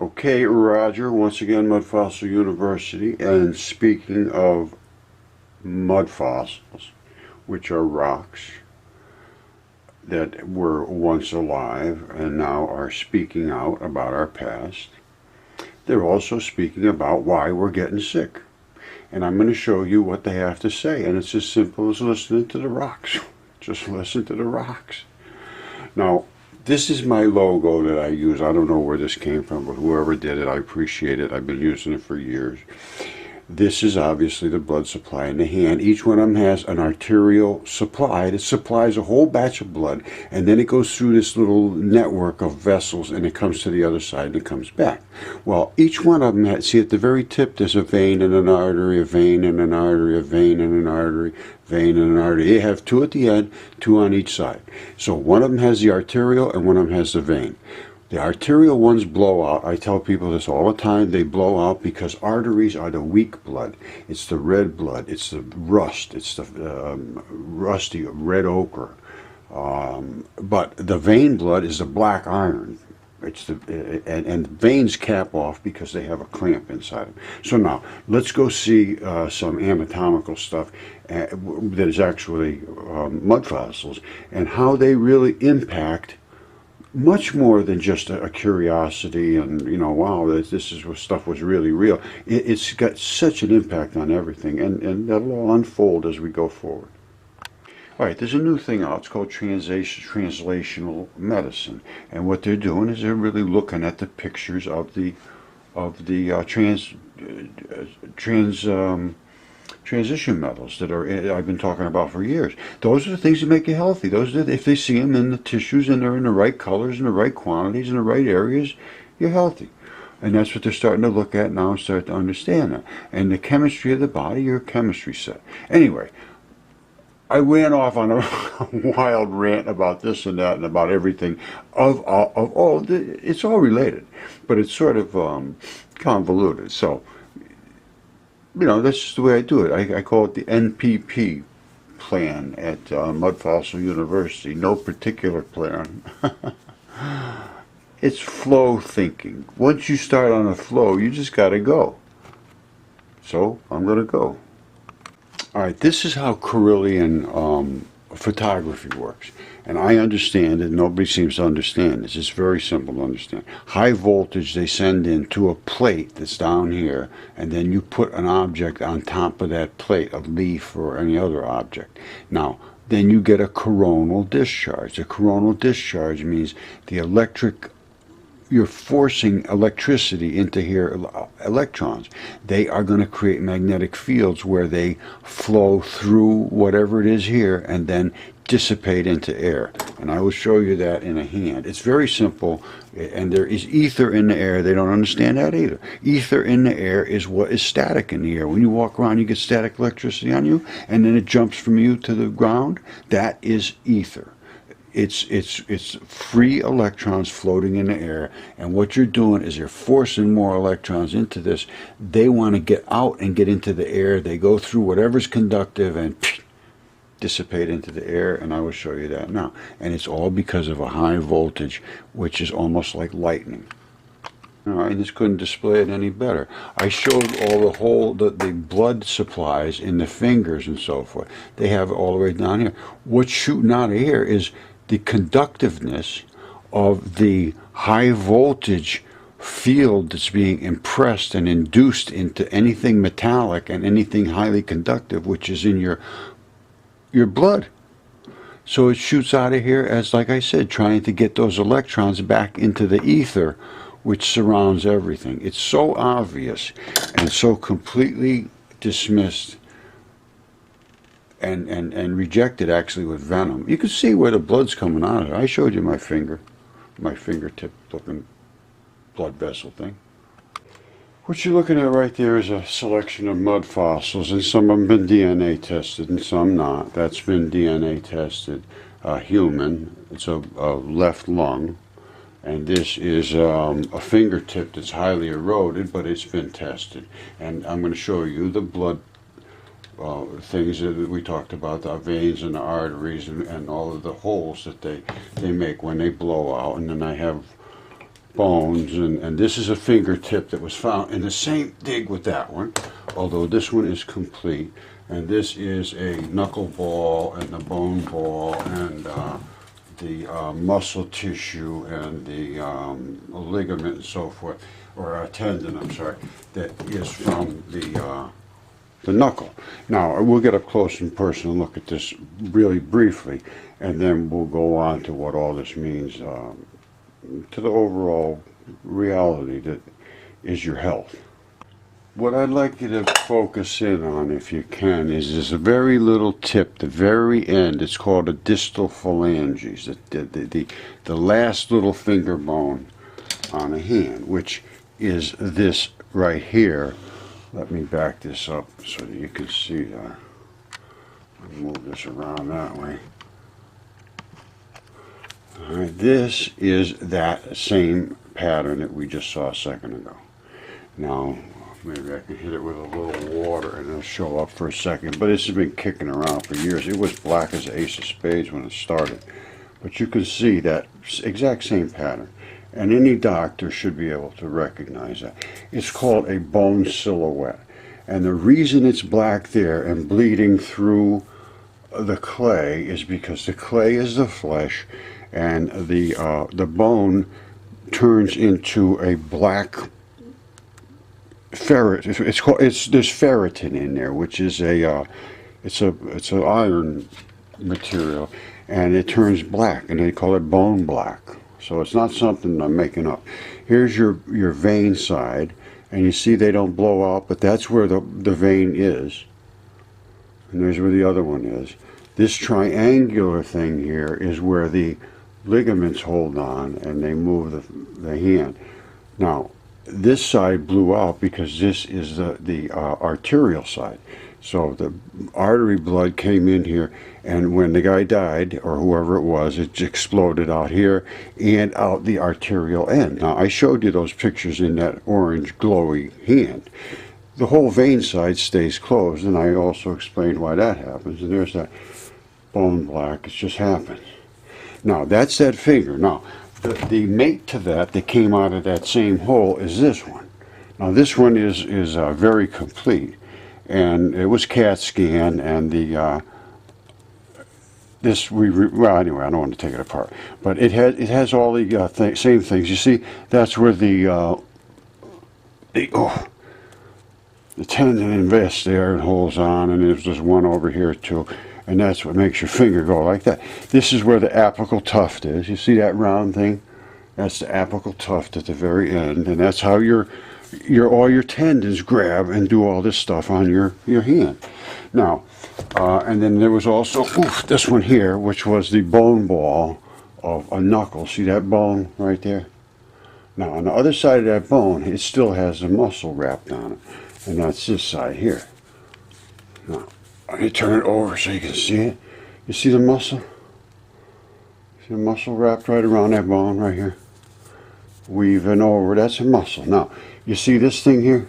Okay, Roger, once again, Mudfossil University, and speaking of mud fossils, which are rocks that were once alive and now are speaking out about our past, they're also speaking about why we're getting sick. And I'm going to show you what they have to say, and it's as simple as listening to the rocks. Just listen to the rocks. Now, this is my logo that I use. I don't know where this came from, but whoever did it, I appreciate it. I've been using it for years. This is obviously the blood supply in the hand. Each one of them has an arterial supply that supplies a whole batch of blood, and then it goes through this little network of vessels, and it comes to the other side and it comes back. Well, each one of them has, see at the very tip, there's a vein and an artery, a vein and an artery, a vein and an artery, vein and an artery. You have two at the end, two on each side. So one of them has the arterial and one of them has the vein. The arterial ones blow out. I tell people this all the time. They blow out because arteries are the weak blood. It's the red blood. It's the rust. It's the rusty red ochre. But the vein blood is the black iron. It's the and veins cap off because they have a clamp inside them. So now let's go see some anatomical stuff that is actually mud fossils and how they really impact much more than just a curiosity and, you know, wow, this is what stuff was really real. It's got such an impact on everything, and that'll all unfold as we go forward. All right, there's a new thing out. It's called translational medicine, and what they're doing is they're really looking at the pictures of the transition metals that are I've been talking about for years. Those are the things that make you healthy. Those are, if they see them in the tissues and they're in the right colors and the right quantities in the right areas, you're healthy. And that's what they're starting to look at now and start to understand that. And the chemistry of the body, your chemistry set. Anyway, I ran off on a wild rant about this and that and about everything. It's all related, but it's sort of convoluted. So, you know, that's just the way I do it. I call it the NPP plan at Mudfossil University. No particular plan. It's flow thinking. Once you start on a flow, you just got to go. So I'm going to go. All right, this is how Carillion photography works. And I understand it. Nobody seems to understand this. It's very simple to understand. High voltage they send in to a plate that's down here, and then you put an object on top of that plate, a leaf or any other object. Now, then you get a coronal discharge. A coronal discharge means the electric, you're forcing electricity into here, electrons. They are going to create magnetic fields where they flow through whatever it is here and then dissipate into air. And I will show you that in a hand. It's very simple, and there is ether in the air. They don't understand that either. Ether in the air is what is static in the air. When you walk around, you get static electricity on you, and then it jumps from you to the ground. That is ether. It's free electrons floating in the air, and what you're doing is you're forcing more electrons into this. They want to get out and get into the air. They go through whatever's conductive and dissipate into the air, and I will show you that now. And it's all because of a high voltage, which is almost like lightning. All right, and this couldn't display it any better. I showed all the blood supplies in the fingers and so forth. They have it all the way down here. What's shooting out of here is the conductiveness of the high voltage field that's being impressed and induced into anything metallic and anything highly conductive, which is in your blood. So it shoots out of here as, like I said, trying to get those electrons back into the ether, which surrounds everything. It's so obvious and so completely dismissed and rejected, actually, with venom. You can see where the blood's coming out of it. I showed you my fingertip looking blood vessel thing. What you're looking at right there is a selection of mud fossils, and some of them have been DNA tested and some not. That's been DNA tested. Human, it's a left lung, and this is a fingertip that's highly eroded, but it's been tested. And I'm going to show you the blood things that we talked about, the veins and the arteries and all of the holes that they make when they blow out. And then I have bones, and this is a fingertip that was found in the same dig with that one, although this one is complete. And this is a knuckle ball and the bone ball and the muscle tissue and the ligament and so forth, or a tendon, I'm sorry, that is from the knuckle. Now, we'll get up close and personal and look at this really briefly, and then we'll go on to what all this means to the overall reality that is your health. What I'd like you to focus in on, if you can, is this very little tip, the very end. It's called a distal phalanges, the last little finger bone on a hand, which is this right here. Let me back this up so that you can see that. I'll move this around that way. All right, this is that same pattern that we just saw a second ago. Now, maybe I can hit it with a little water and it'll show up for a second, but this has been kicking around for years. It was black as the ace of spades when it started. But you can see that exact same pattern, and any doctor should be able to recognize that. It's called a bone silhouette, and the reason it's black there and bleeding through the clay is because the clay is the flesh, and the bone turns into a black ferret. There's ferritin in there, which is it's an iron material, and it turns black, and they call it bone black. So it's not something I'm making up. Here's your vein side, and you see they don't blow out, but that's where the vein is, and there's where the other one is. This triangular thing here is where the ligaments hold on and they move the hand. Now, this side blew out because this is the arterial side. So the artery blood came in here, and when the guy died, or whoever it was, it exploded out here and out the arterial end. Now, I showed you those pictures in that orange glowy hand. The whole vein side stays closed, and I also explained why that happens. And there's that bone black. It just happens. Now, that's that finger. Now, the mate to that came out of that same hole is this one. Now, this one is very complete, and it was CAT scan, and well, anyway, I don't want to take it apart, but it has all the same things. You see, that's where the tendon invests there and holds on, and there's this one over here too. And that's what makes your finger go like that. This is where the apical tuft is. You see that round thing? That's the apical tuft at the very end, and that's how all your tendons grab and do all this stuff on your hand. Now, and then there was also this one here, which was the bone ball of a knuckle. See that bone right there? Now, on the other side of that bone, it still has a muscle wrapped on it, and that's this side here. Now, I'm going to turn it over so you can see it. You see the muscle? See the muscle wrapped right around that bone right here? Weaving over, that's a muscle. Now, you see this thing here?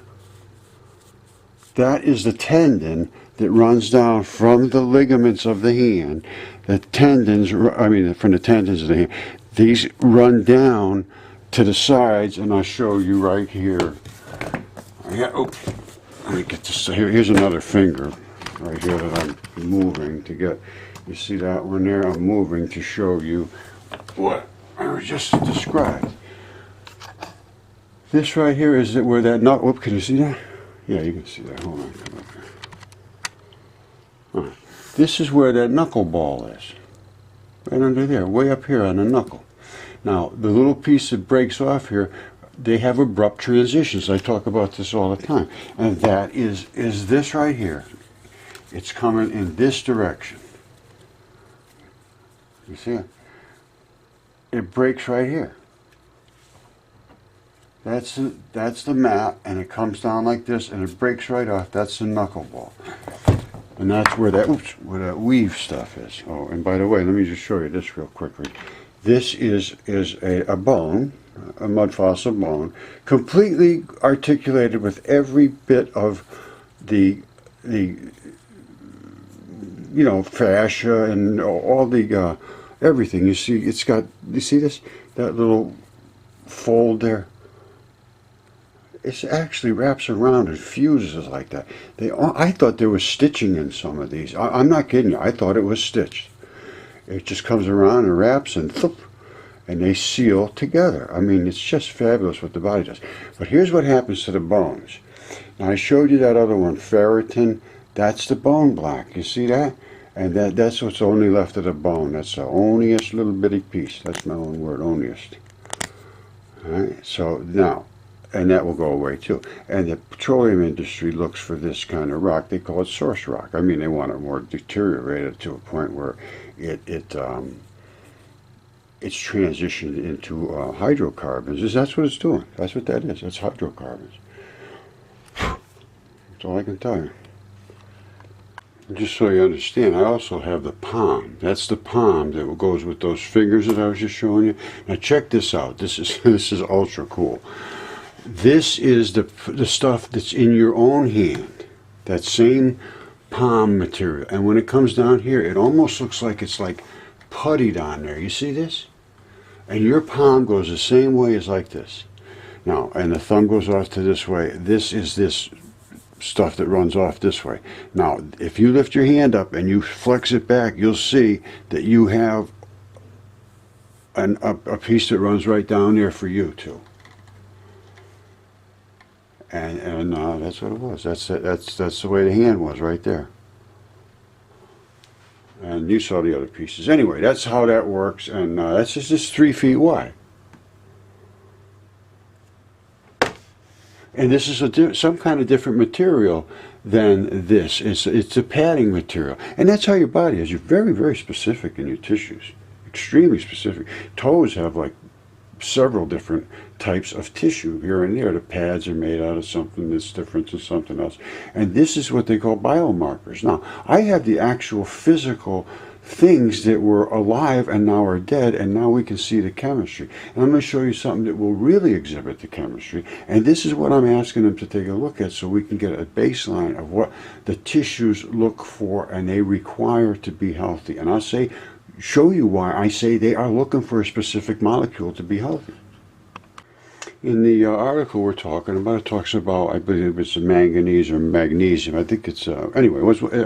That is the tendon that runs down from the ligaments of the hand. The tendons, from the tendons of the hand. These run down to the sides, and I'll show you right here. Let me get this. Here's another finger right here that I'm moving to get. You see that one there? I'm moving to show you what I just described. This right here is where that knuckle. Can you see that? Yeah, you can see that. Hold on, come up here. All right. This is where that knuckle ball is. Right under there, way up here on the knuckle. Now, the little piece that breaks off here, they have abrupt transitions. I talk about this all the time. And that is this right here. It's coming in this direction. You see it? It breaks right here. That's the mat, and it comes down like this, and it breaks right off. That's the knuckleball, and that's where that weave stuff is. Oh, and by the way, let me just show you this real quickly. This is a bone, a mud fossil bone, completely articulated with every bit of the fascia and all the everything. You see, you see this, that little fold there, it actually wraps around and fuses like that. I thought there was stitching in some of these. I'm not kidding you. I thought it was stitched. It just comes around and wraps and thump, and they seal together. I mean, it's just fabulous what the body does. But here's what happens to the bones. Now, I showed you that other one, ferritin. That's the bone block. You see that? And that's what's only left of the bone. That's the onlyest little bitty piece. That's my own word, onlyest. All right, so now, and that will go away too. And the petroleum industry looks for this kind of rock. They call it source rock. I mean, they want it more deteriorated to a point where it's transitioned into hydrocarbons. That's what it's doing. That's what that is. That's hydrocarbons. That's all I can tell you. Just so you understand, I also have the palm. That's the palm that goes with those fingers that I was just showing you. Now check this out. This is ultra cool. This is the stuff that's in your own hand. That same palm material. And when it comes down here, it almost looks like it's like puttied on there. You see this? And your palm goes the same way as like this. Now, and the thumb goes off to this way. This is this stuff that runs off this way. Now, if you lift your hand up and you flex it back, you'll see that you have a piece that runs right down there for you too. And that's what it was. That's the way the hand was right there. And you saw the other pieces. Anyway, that's how that works, and that's just 3 feet wide. And this is some kind of different material than this. It's a padding material. And that's how your body is. You're very, very specific in your tissues. Extremely specific. Toes have like several different types of tissue here and there. The pads are made out of something that's different than something else. And this is what they call biomarkers. Now, I have the actual physical things that were alive and now are dead, and now we can see the chemistry. And I'm going to show you something that will really exhibit the chemistry. And this is what I'm asking them to take a look at so we can get a baseline of what the tissues look for and they require to be healthy. And I'll show you why I say they are looking for a specific molecule to be healthy. In the article we're talking about, it talks about, I believe it's manganese or magnesium. I think it's, anyway,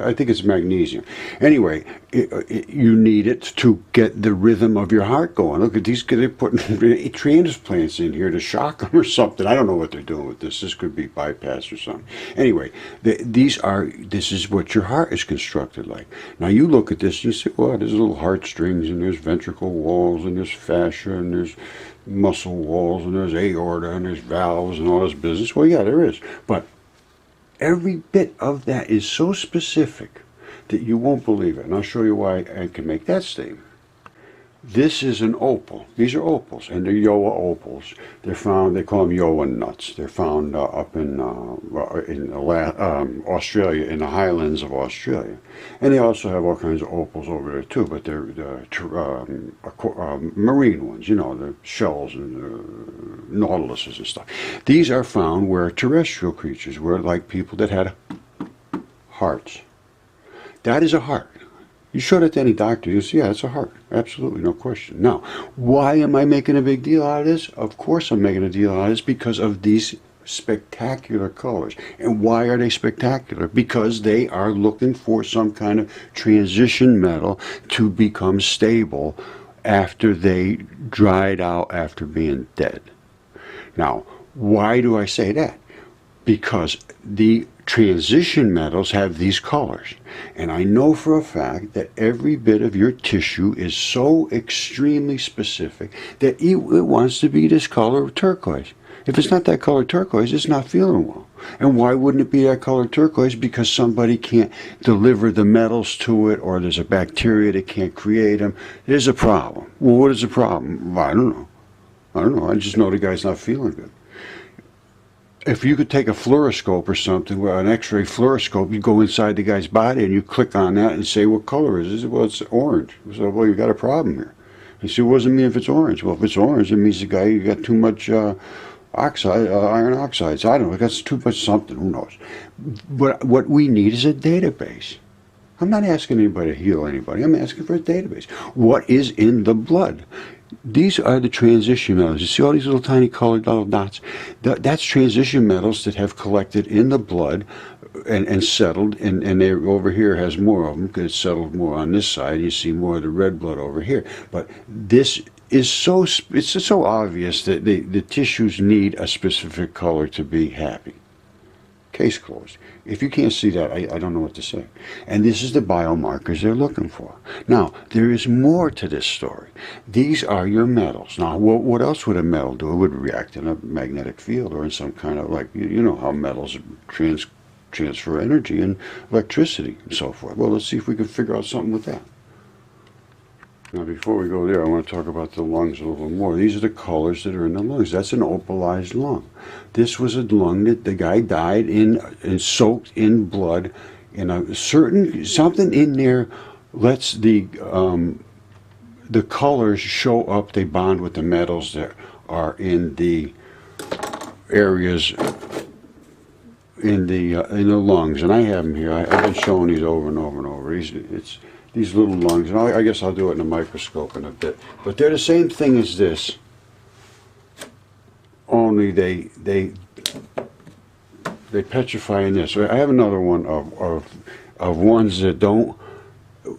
I think it's magnesium. Anyway, you need it to get the rhythm of your heart going. Look at these, they're putting transplants in here to shock them or something. I don't know what they're doing with this. This could be bypass or something. Anyway, this is what your heart is constructed like. Now you look at this and you say, well, there's little heartstrings and there's ventricle walls and there's fascia and there's muscle walls and there's aorta and there's valves and all this business. Well, yeah, there is. But every bit of that is so specific that you won't believe it. And I'll show you why I can make that statement. This is an opal. These are opals, and they're Yoa opals. They're found, they call them Yoa nuts. They're found up in Australia, in the highlands of Australia. And they also have all kinds of opals over there too, but they're marine ones, you know, the shells and nautiluses and stuff. These are found where terrestrial creatures were like people that had hearts. That is a heart. You show that to any doctor, you'll see, yeah, it's a heart. Absolutely, no question. Now, why am I making a big deal out of this? Of course I'm making a deal out of this because of these spectacular colors. And why are they spectacular? Because they are looking for some kind of transition metal to become stable after they dried out after being dead. Now, why do I say that? Because the transition metals have these colors. And I know for a fact that every bit of your tissue is so extremely specific that it wants to be this color of turquoise. If it's not that color turquoise, it's not feeling well. And why wouldn't it be that color turquoise? Because somebody can't deliver the metals to it, or there's a bacteria that can't create them. There's a problem. Well, what is the problem? Well, I don't know. I just know the guy's not feeling good. If you could take a fluoroscope or something, well, an X-ray fluoroscope, you go inside the guy's body and you click on that and say, what color is it? Well, it's orange. So, well, you got a problem here. He said, what does it mean if it's orange? Well, if it's orange, it means the guy, you got too much iron oxides. I don't know, that's too much something, who knows. But what we need is a database. I'm not asking anybody to heal anybody. I'm asking for a database. What is in the blood? These are the transition metals. You see all these little tiny colored little dots? That's transition metals that have collected in the blood and settled, and they over here has more of them because it's settled more on this side. You see more of the red blood over here. But this is it's so obvious that the tissues need a specific color to be happy. Case closed. If you can't see that, I don't know what to say. And this is the biomarkers they're looking for. Now, there is more to this story. These are your metals. Now, what else would a metal do? It would react in a magnetic field or in some kind of, like, you know how metals transfer energy and electricity and so forth. Well, let's see if we can figure out something with that. Now, before we go there, I want to talk about the lungs a little more. These are the colors that are in the lungs. That's an opalized lung. This was a lung that the guy died in and soaked in blood. In a certain, something in there lets the colors show up. They bond with the metals that are in the areas in the lungs. And I have them here. I've been showing these over and over and over. These little lungs, and I guess I'll do it in a microscope in a bit. But they're the same thing as this, only they petrify in this. I have another one of ones that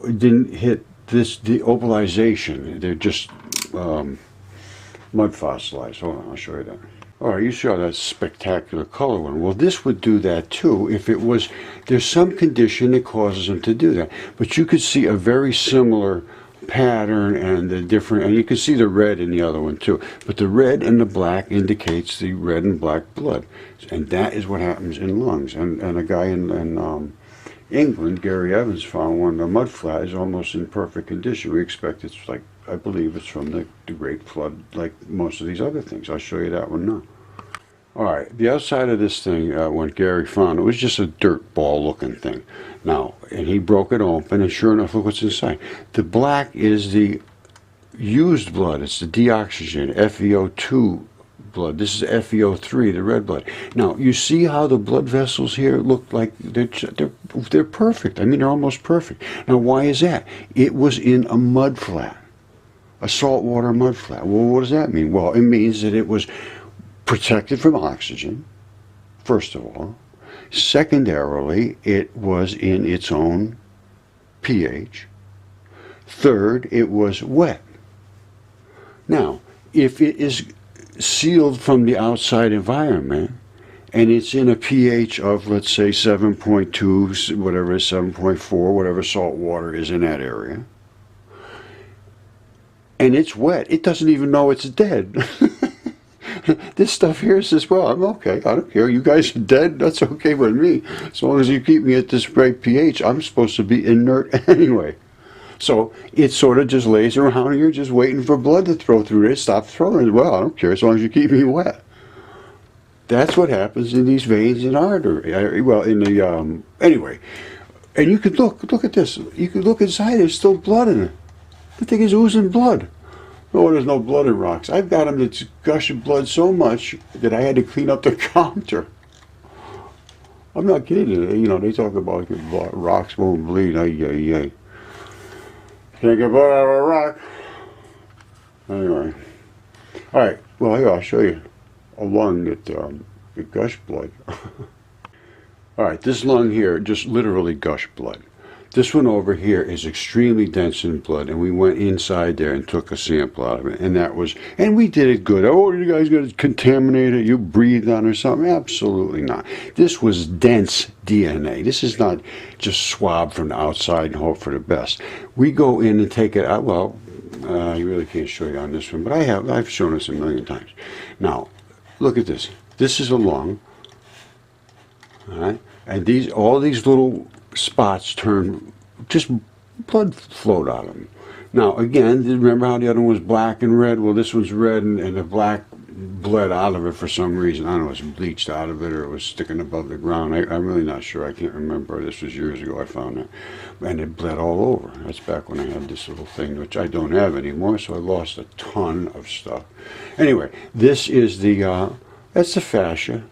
didn't hit the opalization. They're just mud fossilized. Hold on, I'll show you that. All right, you saw that spectacular color one. Well, this would do that too if it was, there's some condition that causes them to do that. But you could see a very similar pattern and the different, and you can see the red in the other one too. But the red and the black indicates the red and black blood. And that is what happens in lungs. And a guy in England, Gary Evans, found one, the mud flat is almost in perfect condition. We expect it's like, I believe it's from the Great Flood, like most of these other things. I'll show you that one now. All right, the outside of this thing, when Gary found it, was just a dirt ball looking thing. Now, and he broke it open, and sure enough, look what's inside. The black is the used blood. It's the deoxygenated FeO2 blood. This is FeO3, the red blood. Now, you see how the blood vessels here look like they're perfect. I mean, they're almost perfect. Now, why is that? It was in a mud flat. A saltwater mud flat. Well, what does that mean? Well, it means that it was protected from oxygen, first of all. Secondarily, it was in its own pH. Third, it was wet. Now, if it is sealed from the outside environment, and it's in a pH of, let's say, 7.2, whatever is 7.4, whatever salt water is in that area, and it's wet, it doesn't even know it's dead. This stuff here says, well, I'm okay, I don't care, you guys are dead, that's okay with me. As long as you keep me at this right pH, I'm supposed to be inert anyway. So it sort of just lays around here just waiting for blood to throw through it. Stop throwing it. Well, I don't care as long as you keep me wet. That's what happens in these veins and artery. Well, in the, anyway. And you could look at this. You could look inside, there's still blood in it. The thing is oozing blood. Oh, there's no blood in rocks. I've got them that's gushing blood so much that I had to clean up the counter. I'm not kidding you. You know, they talk about rocks won't bleed. Ay. Can't get blood out of a rock. Anyway. Alright, well here I'll show you a lung that gushed blood. Alright, this lung here just literally gushed blood. This one over here is extremely dense in blood, and we went inside there and took a sample out of it, and that was, and we did it good. Oh, you guys got to contaminate it, you breathed on or something? Absolutely not. This was dense DNA. This is not just swab from the outside and hope for the best. We go in and take it out. Well, I really can't show you on this one, but I've shown this a million times. Now, look at this. This is a lung, all right, and all these little spots turn, just blood flowed out of them. Now again, remember how the other one was black and red? Well, this one's red, and the black bled out of it for some reason. I don't know, it was bleached out of it or it was sticking above the ground. I'm really not sure. I can't remember. This was years ago I found that. And it bled all over. That's back when I had this little thing, which I don't have anymore, so I lost a ton of stuff. Anyway, this is the, that's the fascia.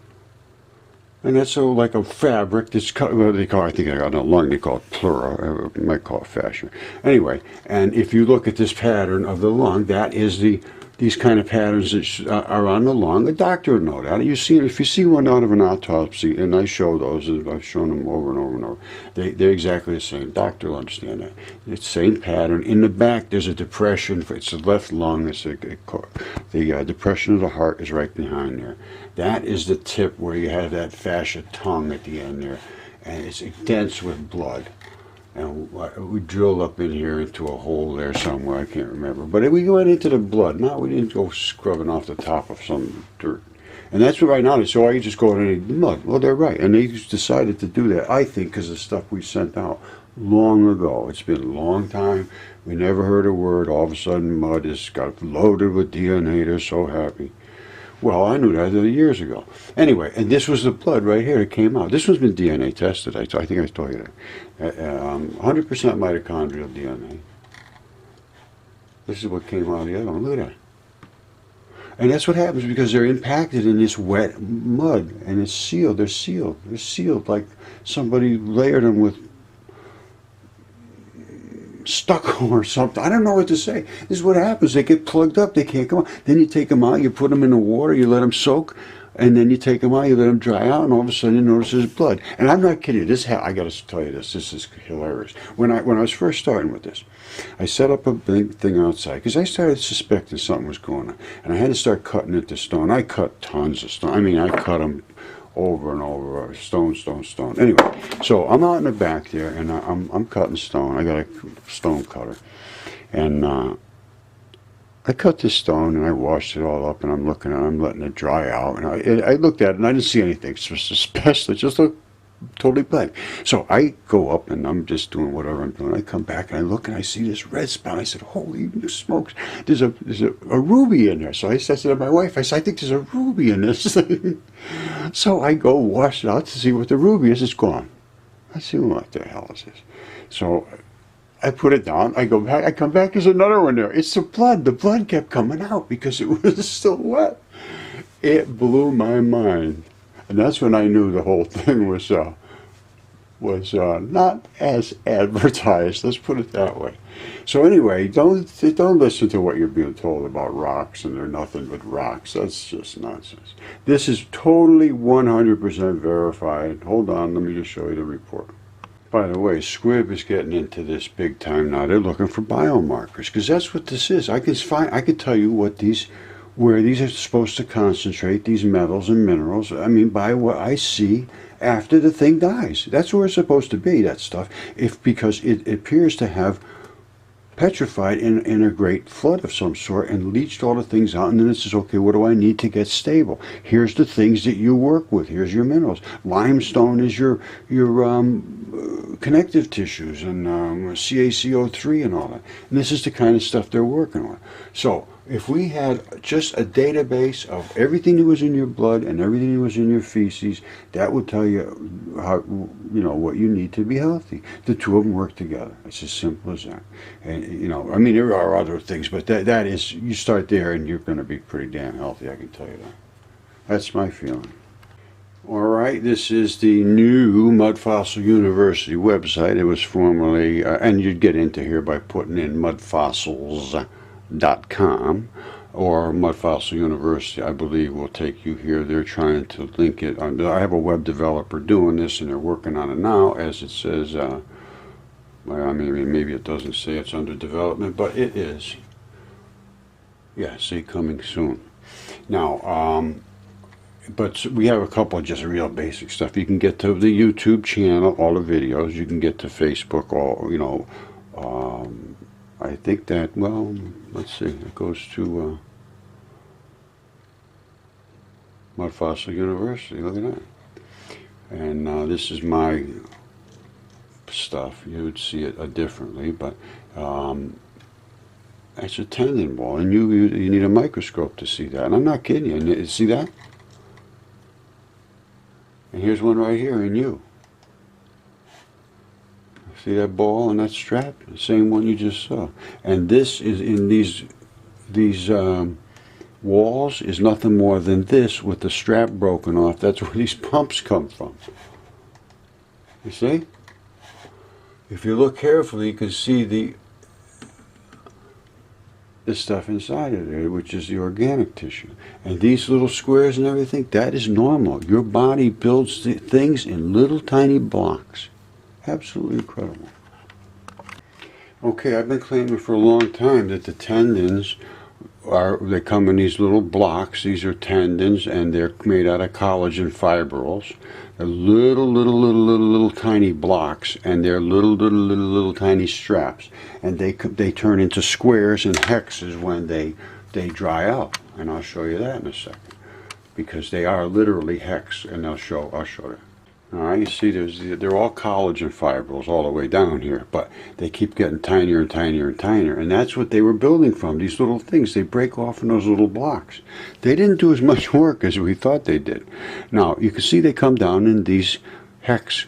And that's so like a fabric that's cut, what they call, I think on the lung they call it pleura, or might call it fascia. Anyway, and if you look at this pattern of the lung, that is these kind of patterns that are on the lung. A doctor would know that. You see, if you see one out of an autopsy, and I show those, and I've shown them over and over and over, they're exactly the same. Doctor will understand that. It's the same pattern. In the back, there's a depression. It's the left lung. It's the depression of the heart is right behind there. That is the tip where you have that fascia tongue at the end there, and it's dense with blood. And we drilled up in here into a hole there somewhere, I can't remember. But we went into the blood. No, we didn't go scrubbing off the top of some dirt. And that's what right now they say, oh, you just go into the mud. Well, they're right. And they decided to do that, I think, because of stuff we sent out long ago. It's been a long time. We never heard a word. All of a sudden, mud has got loaded with DNA. They're so happy. Well, I knew that years ago. Anyway, and this was the blood right here that came out. This one's been DNA tested. I think I told you that. 100% mitochondrial DNA. This is what came out of the other one. Look at that. And that's what happens because they're impacted in this wet mud, and it's sealed. They're sealed. They're sealed like somebody layered them with stucco or something. I don't know what to say. This is what happens. They get plugged up. They can't come out. Then you take them out. You put them in the water. You let them soak. And then you take them out. You let them dry out. And all of a sudden you notice there's blood. And I'm not kidding you. I got to tell you this. This is hilarious. When I was first starting with this, I set up a big thing outside because I started suspecting something was going on. And I had to start cutting into stone. I cut tons of stone. I mean, I cut them over and over, stone. Anyway, so I'm out in the back there, and I'm cutting stone. I got a stone cutter, and I cut this stone, and I washed it all up, and I'm looking at it, I'm letting it dry out, and I looked at it, and I didn't see anything special. It just looked totally blank. So I go up, and I'm just doing whatever I'm doing. I come back, and I look, and I see this red spot. I said, holy smokes, there's a ruby in there. So I said to my wife, I think there's a ruby in this thing. So I go wash it out to see what the ruby is. It's gone. I see, what the hell is this? So I put it down. I go back. I come back. There's another one there. It's the blood. The blood kept coming out because it was still wet. It blew my mind. And that's when I knew the whole thing was not as advertised. Let's put it that way. So anyway, don't listen to what you're being told about rocks, and they're nothing but rocks. That's just nonsense. This is totally 100% verified. Hold on, let me just show you the report. By the way, Squibb is getting into this big time now. They're looking for biomarkers because that's what this is. I can tell you where these are supposed to concentrate, these metals and minerals. I mean, by what I see after the thing dies. That's where it's supposed to be, that stuff, because it appears to have petrified in a great flood of some sort and leached all the things out, and then it says, okay, what do I need to get stable? Here's the things that you work with. Here's your minerals. Limestone is your connective tissues, and CaCO3 and all that. And this is the kind of stuff they're working with. So if we had just a database of everything that was in your blood and everything that was in your feces, that would tell you how, what you need to be healthy. The two of them work together. It's as simple as that. And I mean, there are other things, but that is, you start there and you're going to be pretty damn healthy. I can tell you that. That's my feeling. All right, this is the new Mudfossil University website. It was formerly, and you'd get into here by putting in mudfossils.com or Mudfossil University, I believe, will take you here. They're trying to link it. I have a web developer doing this, and they're working on it now, as it says. Well, I mean, maybe it doesn't say it's under development, but it is. Yeah, see, coming soon. Now, but we have a couple of just real basic stuff. You can get to the YouTube channel, all the videos. You can get to Facebook, I think that, well, let's see, it goes to Mudfossil University, look at that. And this is my stuff. You would see it differently, but it's a tendon wall, and you need a microscope to see that. And I'm not kidding you. See that? And here's one right here in you. See that ball and that strap? The same one you just saw. And this is in these walls is nothing more than this with the strap broken off. That's where these pumps come from. You see? If you look carefully, you can see the stuff inside of there, which is the organic tissue. And these little squares and everything, that is normal. Your body builds things in little tiny blocks. Absolutely incredible. Okay, I've been claiming for a long time that the tendons they come in these little blocks. These are tendons, and they're made out of collagen fibrils. They're little tiny blocks, and they're little tiny straps. And they turn into squares and hexes when they dry out. And I'll show you that in a second, because they are literally hex, and I'll show that. All right, you see, they're all collagen fibrils all the way down here, but they keep getting tinier and tinier and tinier, and that's what they were building from, these little things. They break off in those little blocks. They didn't do as much work as we thought they did. Now, you can see they come down in these hex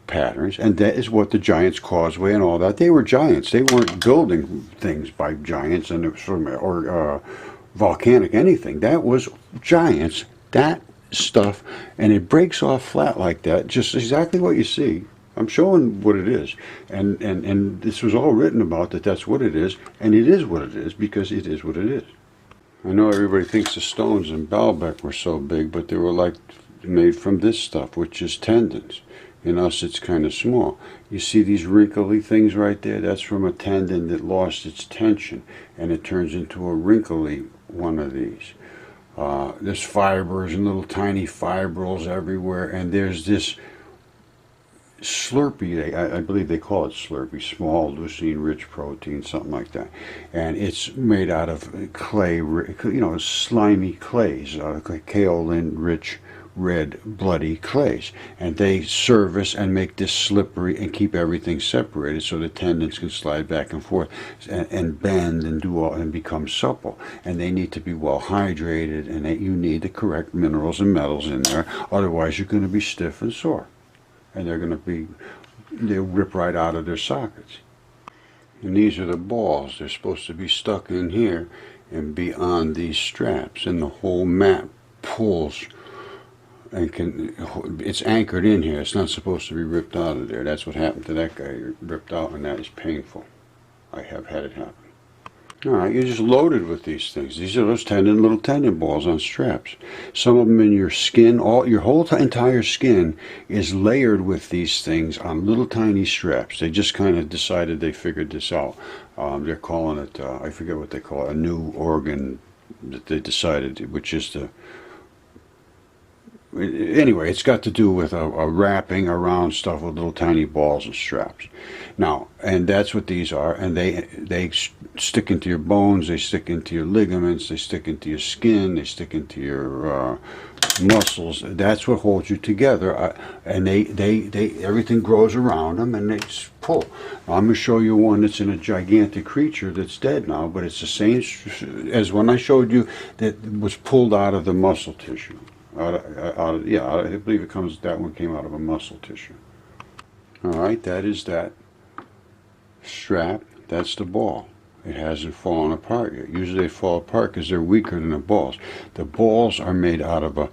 patterns, and that is what the Giant's Causeway and all that. They were giants. They weren't building things by giants or volcanic anything. That was giants. That stuff, and it breaks off flat like that, just exactly what you see. I'm showing what it is, and this was all written about that's what it is, and it is what it is, because it is what it is. I know everybody thinks the stones in Baalbek were so big, but they were like made from this stuff, which is tendons. In us, it's kind of small. You see these wrinkly things right there? That's from a tendon that lost its tension, and it turns into a wrinkly one of these. There's fibers and little tiny fibrils everywhere, and there's this Slurpee, I believe they call it Slurpee, small leucine-rich protein, something like that. And it's made out of clay, slimy clays, kaolin-rich, red, bloody clays. And they service and make this slippery and keep everything separated so the tendons can slide back and forth and bend and do all and become supple. And they need to be well hydrated, and you need the correct minerals and metals in there. Otherwise, you're going to be stiff and sore. And they'll rip right out of their sockets. And these are the balls. They're supposed to be stuck in here and be on these straps. And the whole mat pulls and it's anchored in here. It's not supposed to be ripped out of there. That's what happened to that guy. He ripped out, and that is painful. I have had it happen. All right, you're just loaded with these things. These are those little tendon balls on straps. Some of them in your skin. Your whole entire skin is layered with these things on little tiny straps. They just kind of decided they figured this out. They're calling it, I forget what they call it, a new organ that they decided, which is the... Anyway, it's got to do with a wrapping around stuff with little tiny balls and straps. Now, and that's what these are, and they stick into your bones, they stick into your ligaments, they stick into your skin, they stick into your muscles. That's what holds you together, and they everything grows around them, and they pull. Now, I'm going to show you one that's in a gigantic creature that's dead now, but it's the same as when I showed you that was pulled out of the muscle tissue. I believe that one came out of a muscle tissue. All right, that is that strap. That's the ball. It hasn't fallen apart yet. Usually they fall apart because they're weaker than the balls. The balls are made out of a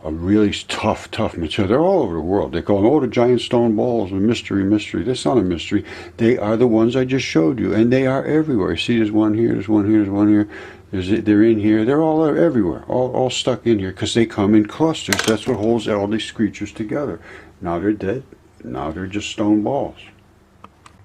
really tough material. They're all over the world. They call them, the giant stone balls, a mystery. That's not a mystery. They are the ones I just showed you, and they are everywhere. You see, there's one here, there's one here, there's one here. They're in here. They're all everywhere, all stuck in here, because they come in clusters. That's what holds all these creatures together. Now they're dead. Now they're just stone balls.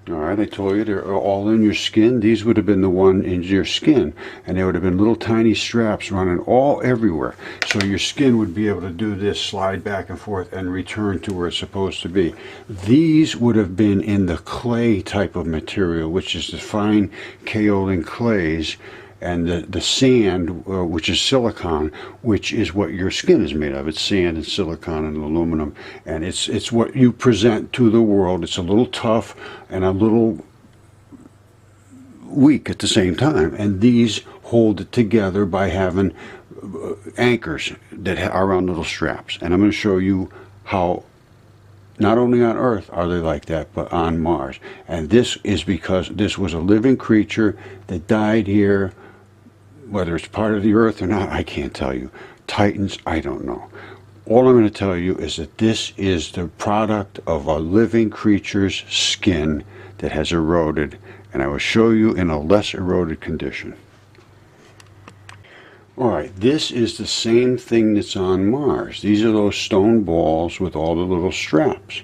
All right, I told you they're all in your skin. These would have been the one in your skin, and there would have been little tiny straps running all everywhere. So your skin would be able to do this, slide back and forth, and return to where it's supposed to be. These would have been in the clay type of material, which is the fine kaolin clays, and the sand, which is silicon, which is what your skin is made of. It's sand and silicon and aluminum, and it's what you present to the world. It's a little tough and a little weak at the same time, and these hold it together by having anchors that are around little straps. And I'm going to show you how not only on Earth are they like that, but on Mars. And this is because this was a living creature that died here Whether it's part of the earth or not, I can't tell you. Titans, I don't know. All I'm going to tell you is that this is the product of a living creature's skin that has eroded, and I will show you in a less eroded condition. Alright, this is the same thing that's on Mars. These are those stone balls with all the little straps.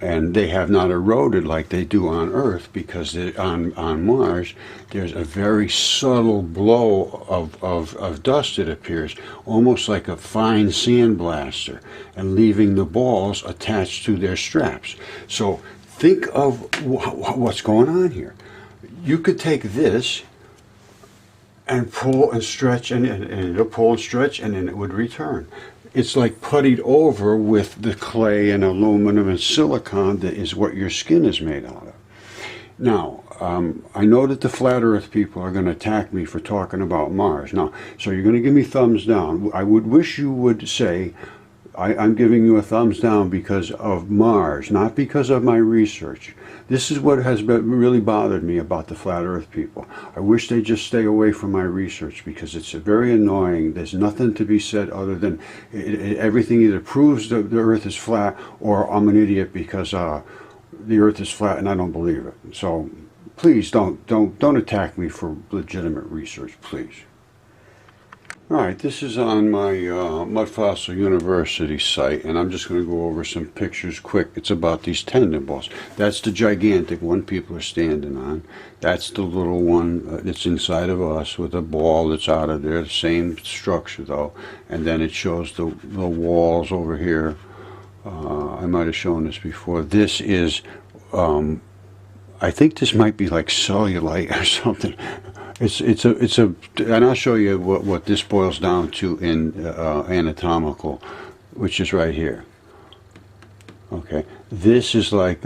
And they have not eroded like they do on Earth, because on Mars there's a very subtle blow of dust that appears, almost like a fine sandblaster, and leaving the balls attached to their straps. So think of what's going on here. You could take this and pull and stretch, and it'll pull and stretch, and then it would return. It's like puttied over with the clay and aluminum and silicon that is what your skin is made out of. Now, I know that the flat earth people are going to attack me for talking about Mars. Now, so you're going to give me thumbs down. I would wish you would say, I'm giving you a thumbs down because of Mars, not because of my research. This is what has really bothered me about the flat earth people. I wish they'd just stay away from my research, because it's very annoying. There's nothing to be said other than everything either proves the earth is flat, or I'm an idiot because the earth is flat and I don't believe it. So please don't attack me for legitimate research, please. Alright, this is on my Mudfossil University site, and I'm just going to go over some pictures quick. It's about these tendon balls. That's the gigantic one people are standing on. That's the little one that's inside of us with a ball that's out of there. The same structure though. And then it shows the walls over here. I might have shown this before. This is, I think this might be like cellulite or something. It's a, and I'll show you what this boils down to in anatomical, which is right here. Okay, this is like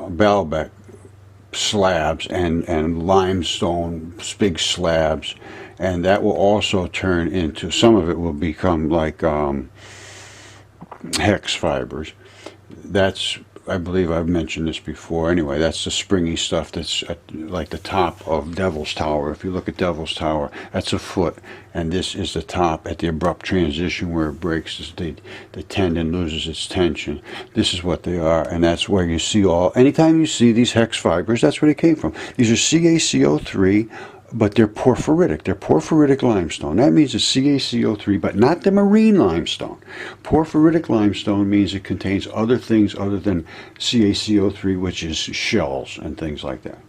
Baalbek slabs and limestone big slabs, and that will also turn into, some of it will become like hex fibers. That's, I believe I've mentioned this before. Anyway, that's the springy stuff that's like the top of Devil's Tower. If you look at Devil's Tower, that's a foot, and this is the top at the abrupt transition where it breaks. The tendon loses its tension. This is what they are, and that's where you see anytime you see these hex fibers, that's where they came from. These are CaCO3, but they're porphyritic. They're porphyritic limestone. That means it's CaCO3, but not the marine limestone. Porphyritic limestone means it contains other things other than CaCO3, which is shells and things like that.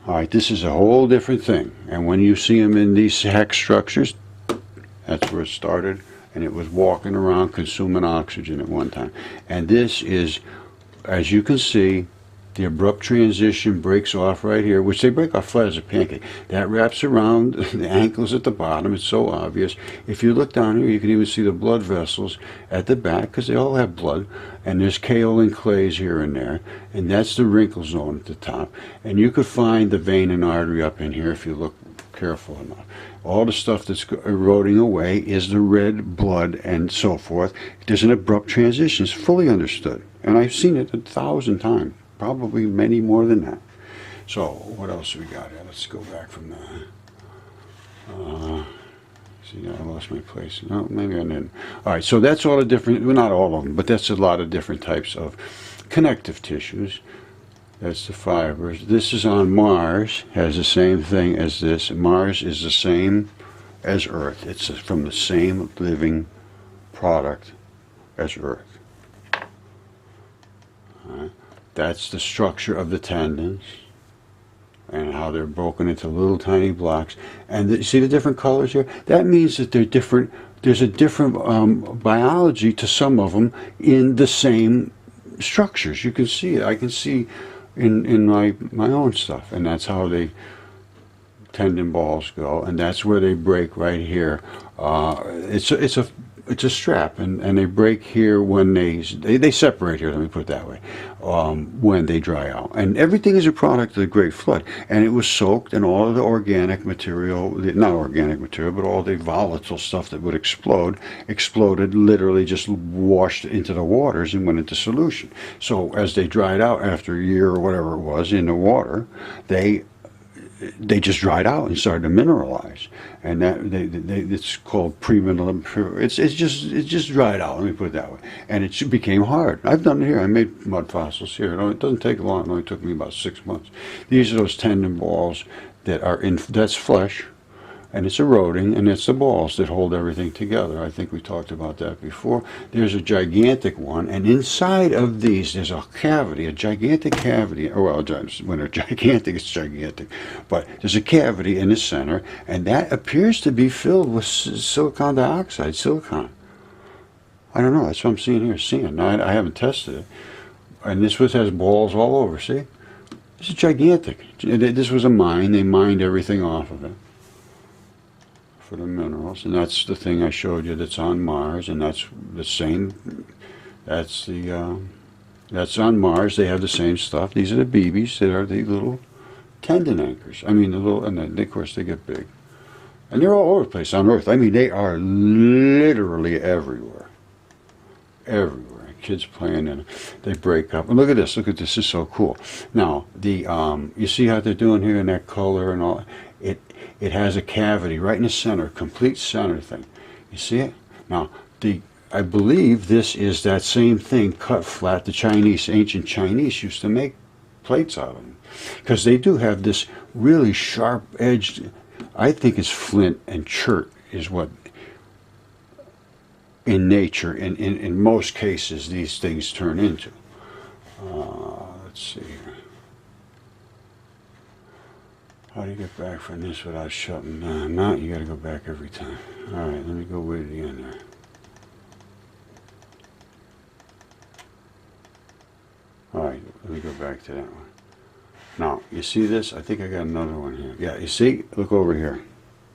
All right, this is a whole different thing. And when you see them in these hex structures, that's where it started, and it was walking around consuming oxygen at one time. And this is, as you can see, the abrupt transition breaks off right here, which they break off flat as a pancake. That wraps around the ankles at the bottom. It's so obvious. If you look down here, you can even see the blood vessels at the back, because they all have blood. And there's kaolin clays here and there. And that's the wrinkle zone at the top. And you could find the vein and artery up in here if you look careful enough. All the stuff that's eroding away is the red blood and so forth. There's an abrupt transition. It's fully understood. And I've seen it 1,000 times. Probably many more than that. So what else we got here? Let's go back from that. See, I lost my place. No, maybe I didn't. All right, so that's all the different, well, not all of them, but that's a lot of different types of connective tissues. That's the fibers. This is on Mars, has the same thing as this. Mars is the same as Earth. It's from the same living product as Earth. All right. That's the structure of the tendons and how they're broken into little tiny blocks. And see the different colors here? That means that they're different. There's a different biology to some of them in the same structures. You can see it. I can see in my own stuff. And that's how they tendon balls go. And that's where they break right here. It's a strap, and they break here when they separate here, let me put it that way, when they dry out. And everything is a product of the Great Flood. And it was soaked, and all of the organic material, not organic material, but all the volatile stuff that would exploded, literally just washed into the waters and went into solution. So as they dried out after a year or whatever it was in the water, they they just dried out and started to mineralize, and that it's called pre-mineral. It's just dried out. Let me put it that way, and it became hard. I've done it here. I made mud fossils here. It doesn't take long. It only took me about 6 months. These are those tendon balls that are in. That's flesh. And it's eroding, and it's the balls that hold everything together. I think we talked about that before. There's a gigantic one, and inside of these, there's a cavity, a gigantic cavity. Oh, well, when they're gigantic, it's gigantic. But there's a cavity in the center, and that appears to be filled with silicon dioxide, silicon. I don't know. That's what I'm seeing here. Now, I haven't tested it. And this one has balls all over, see? This is gigantic. This was a mine. They mined everything off of it for the minerals, and that's the thing I showed you that's on Mars, and that's the same. That's on Mars. They have the same stuff. These are the BBs that are the little tendon anchors. I mean, the little, and then of course they get big, and they're all over the place on Earth. I mean, they are literally everywhere, everywhere. Kids playing in it. They break up. And look at this. Look at this. This is so cool. Now, you see how they're doing here in that color and all. It has a cavity right in the center, complete center thing. You see it? Now, I believe this is that same thing cut flat. The ancient Chinese used to make plates out of them, because they do have this really sharp-edged. I think it's flint and chert is what, in nature, in most cases, these things turn into. Let's see here. How do you get back from this without shutting down? Now you got to go back every time. All right, let me go way to the end there. All right, let me go back to that one. Now, you see this? I think I got another one here. Yeah, you see? Look over here.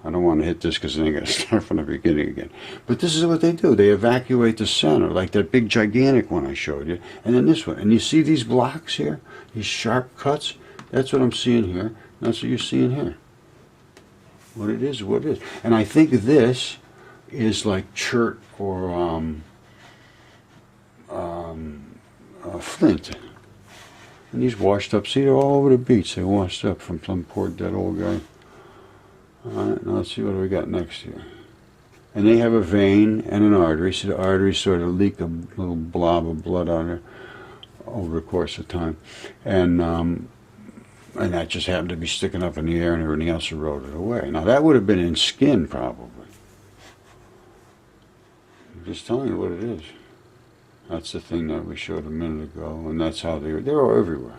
I don't want to hit this because then I got to start from the beginning again. But this is what they do. They evacuate the center, like that big gigantic one I showed you, and then this one. And you see these blocks here? These sharp cuts? That's what I'm seeing here. That's what you're seeing here. What it is, what it is. And I think this is like chert or flint. And these washed up, see, they're all over the beach. They washed up from some poor dead old guy. Alright, now let's see what we got next here. And they have a vein and an artery. See, the arteries sort of leak a little blob of blood on there over the course of time. And that just happened to be sticking up in the air, and everything else eroded away. Now, that would have been in skin, probably. I'm just telling you what it is. That's the thing that we showed a minute ago, and that's how they're all everywhere.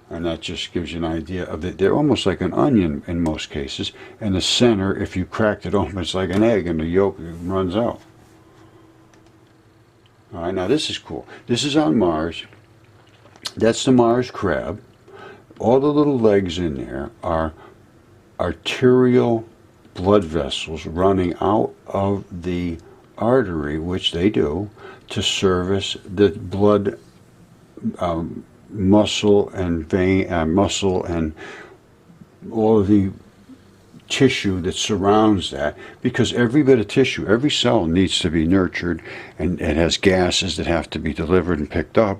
And that just gives you an idea of it. They're almost like an onion in most cases, and the center, if you cracked it open, it's like an egg, and the yolk runs out. All right, now this is cool. This is on Mars. That's the Mars crab. All the little legs in there are arterial blood vessels running out of the artery, which they do, to service the blood muscle and vein, muscle and all of the tissue that surrounds that, because every bit of tissue, every cell needs to be nurtured, and it has gases that have to be delivered and picked up.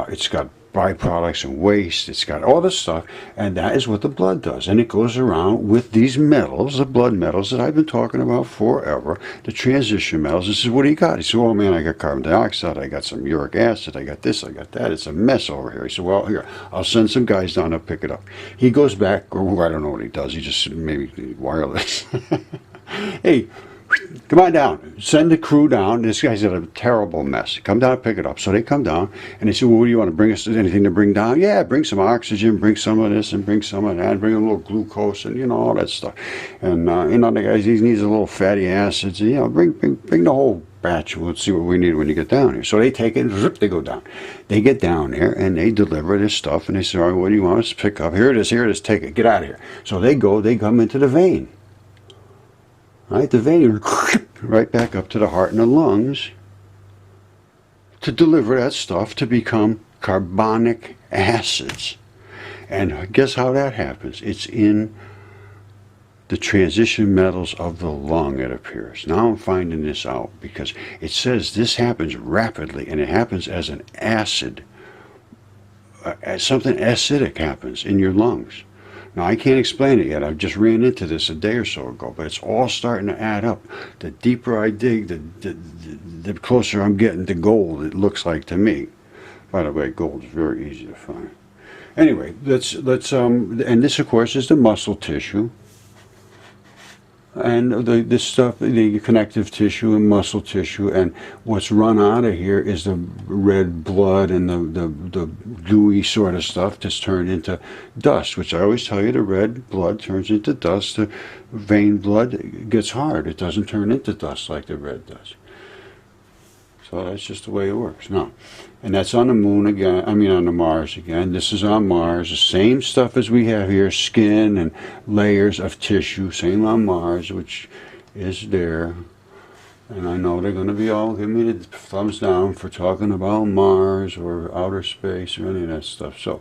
It's got byproducts and waste, it's got all this stuff, and that is what the blood does. And it goes around with these metals, the blood metals that I've been talking about forever, the transition metals. This is what he got. He said, oh man, I got carbon dioxide, I got some uric acid, I got this, I got that, it's a mess over here. He said, well, here, I'll send some guys down to pick it up. He goes back, or I don't know what he does, he just maybe wireless. Hey, come on down. Send the crew down. This guy's in a terrible mess. Come down and pick it up. So they come down, and they say, well, what do you want to bring us? Anything to bring down? Yeah, bring some oxygen, bring some of this, and bring some of that, bring a little glucose, and, all that stuff. And, the guy, he needs a little fatty acids, and, bring the whole batch. We'll see what we need when you get down here. So they take it, and zip, they go down. They get down there, and they deliver this stuff, and they say, all right, what do you want us to pick up? Here it is, take it, get out of here. So they come into the vein. Right, the vein right back up to the heart and the lungs to deliver that stuff to become carbonic acids. And guess how that happens? It's in the transition metals of the lung, it appears. Now I'm finding this out because it says this happens rapidly, and it happens as an acid. Something acidic happens in your lungs. Now, I can't explain it yet. I just ran into this a day or so ago, but it's all starting to add up. The deeper I dig, the closer I'm getting to gold, it looks like to me. By the way, gold is very easy to find. Anyway, and this, of course, is the muscle tissue. And this stuff, the connective tissue and muscle tissue, and what's run out of here is the red blood and the gooey sort of stuff that's turned into dust, which I always tell you, the red blood turns into dust. The vein blood gets hard. It doesn't turn into dust like the red does. So that's just the way it works. Now, and that's on the moon again, I mean on the Mars again. This is on Mars, the same stuff as we have here, skin and layers of tissue, same on Mars, which is there. And I know they're going to be all giving me the thumbs down for talking about Mars or outer space or any of that stuff. So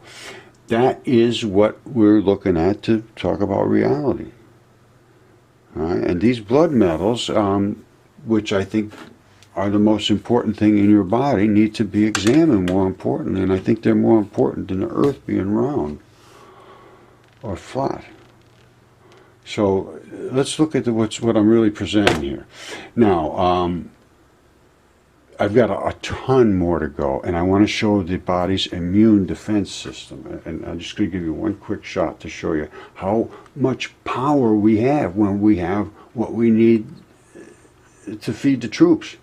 that is what we're looking at to talk about reality. All right? And these blood metals, which I think are the most important thing in your body, need to be examined more importantly, and I think they're more important than the Earth being round or flat. So let's look at what I'm really presenting here. Now, I've got a ton more to go, and I want to show the body's immune defense system, and I'm just going to give you one quick shot to show you how much power we have when we have what we need to feed the troops.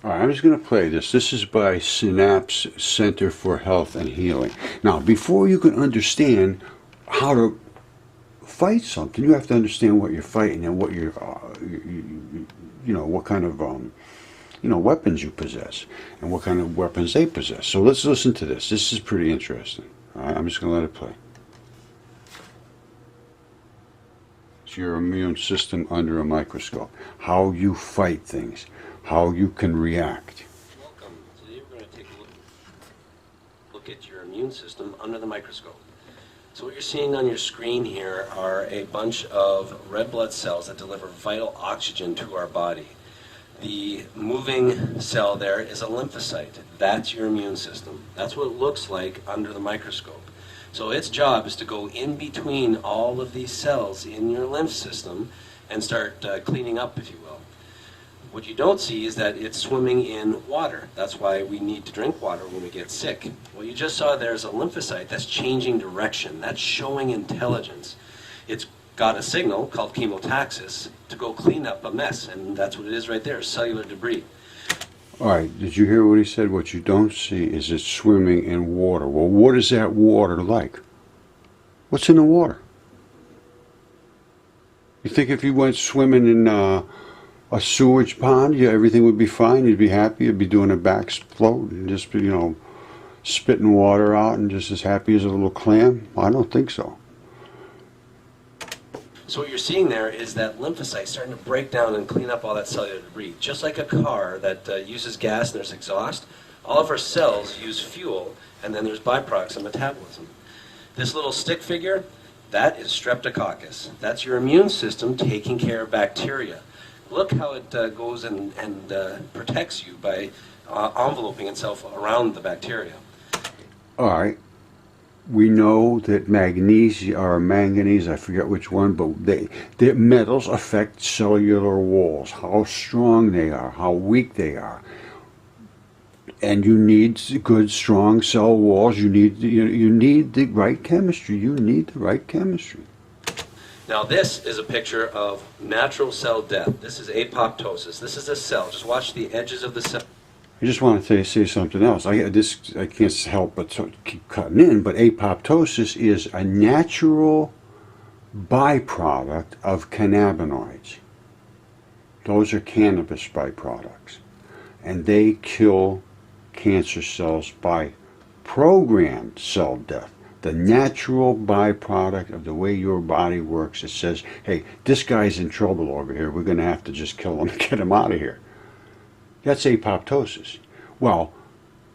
All right, I'm just going to play this. This is by Synapse Center for Health and Healing. Now, before you can understand how to fight something, you have to understand what you're fighting and what you're, what kind of, weapons you possess and what kind of weapons they possess. So let's listen to this. This is pretty interesting. All right, I'm just going to let it play. It's your immune system under a microscope. How you fight things. How you can react. Welcome. Today we're going to take a look at your immune system under the microscope. So what you're seeing on your screen here are a bunch of red blood cells that deliver vital oxygen to our body. The moving cell there is a lymphocyte. That's your immune system. That's what it looks like under the microscope. So its job is to go in between all of these cells in your lymph system and start cleaning up, if you will. What you don't see is that it's swimming in water. That's why we need to drink water when we get sick. What you just saw there is a lymphocyte that's changing direction. That's showing intelligence. It's got a signal called chemotaxis to go clean up a mess, and that's what it is right there, cellular debris. All right, did you hear what he said? What you don't see is it's swimming in water. Well, what is that water like? What's in the water? You think if you went swimming in a sewage pond, everything would be fine, you'd be happy, you'd be doing a back float and just, spitting water out and just as happy as a little clam? I don't think so. So what you're seeing there is that lymphocyte starting to break down and clean up all that cellular debris. Just like a car that uses gas and there's exhaust, all of our cells use fuel, and then there's byproducts of metabolism. This little stick figure, that is streptococcus. That's your immune system taking care of bacteria. Look how it goes and protects you by enveloping itself around the bacteria. All right. We know that magnesium or manganese, I forget which one, but the metals affect cellular walls, how strong they are, how weak they are. And you need good, strong cell walls. You need the right chemistry. You need the right chemistry. Now this is a picture of natural cell death. This is apoptosis. This is a cell. Just watch the edges of the cell. I just want to say something else. I can't help but keep cutting in, but apoptosis is a natural byproduct of cannabinoids. Those are cannabis byproducts. And they kill cancer cells by programmed cell death. The natural byproduct of the way your body works. It says, hey, this guy's in trouble over here. We're going to have to just kill him and get him out of here. That's apoptosis. Well,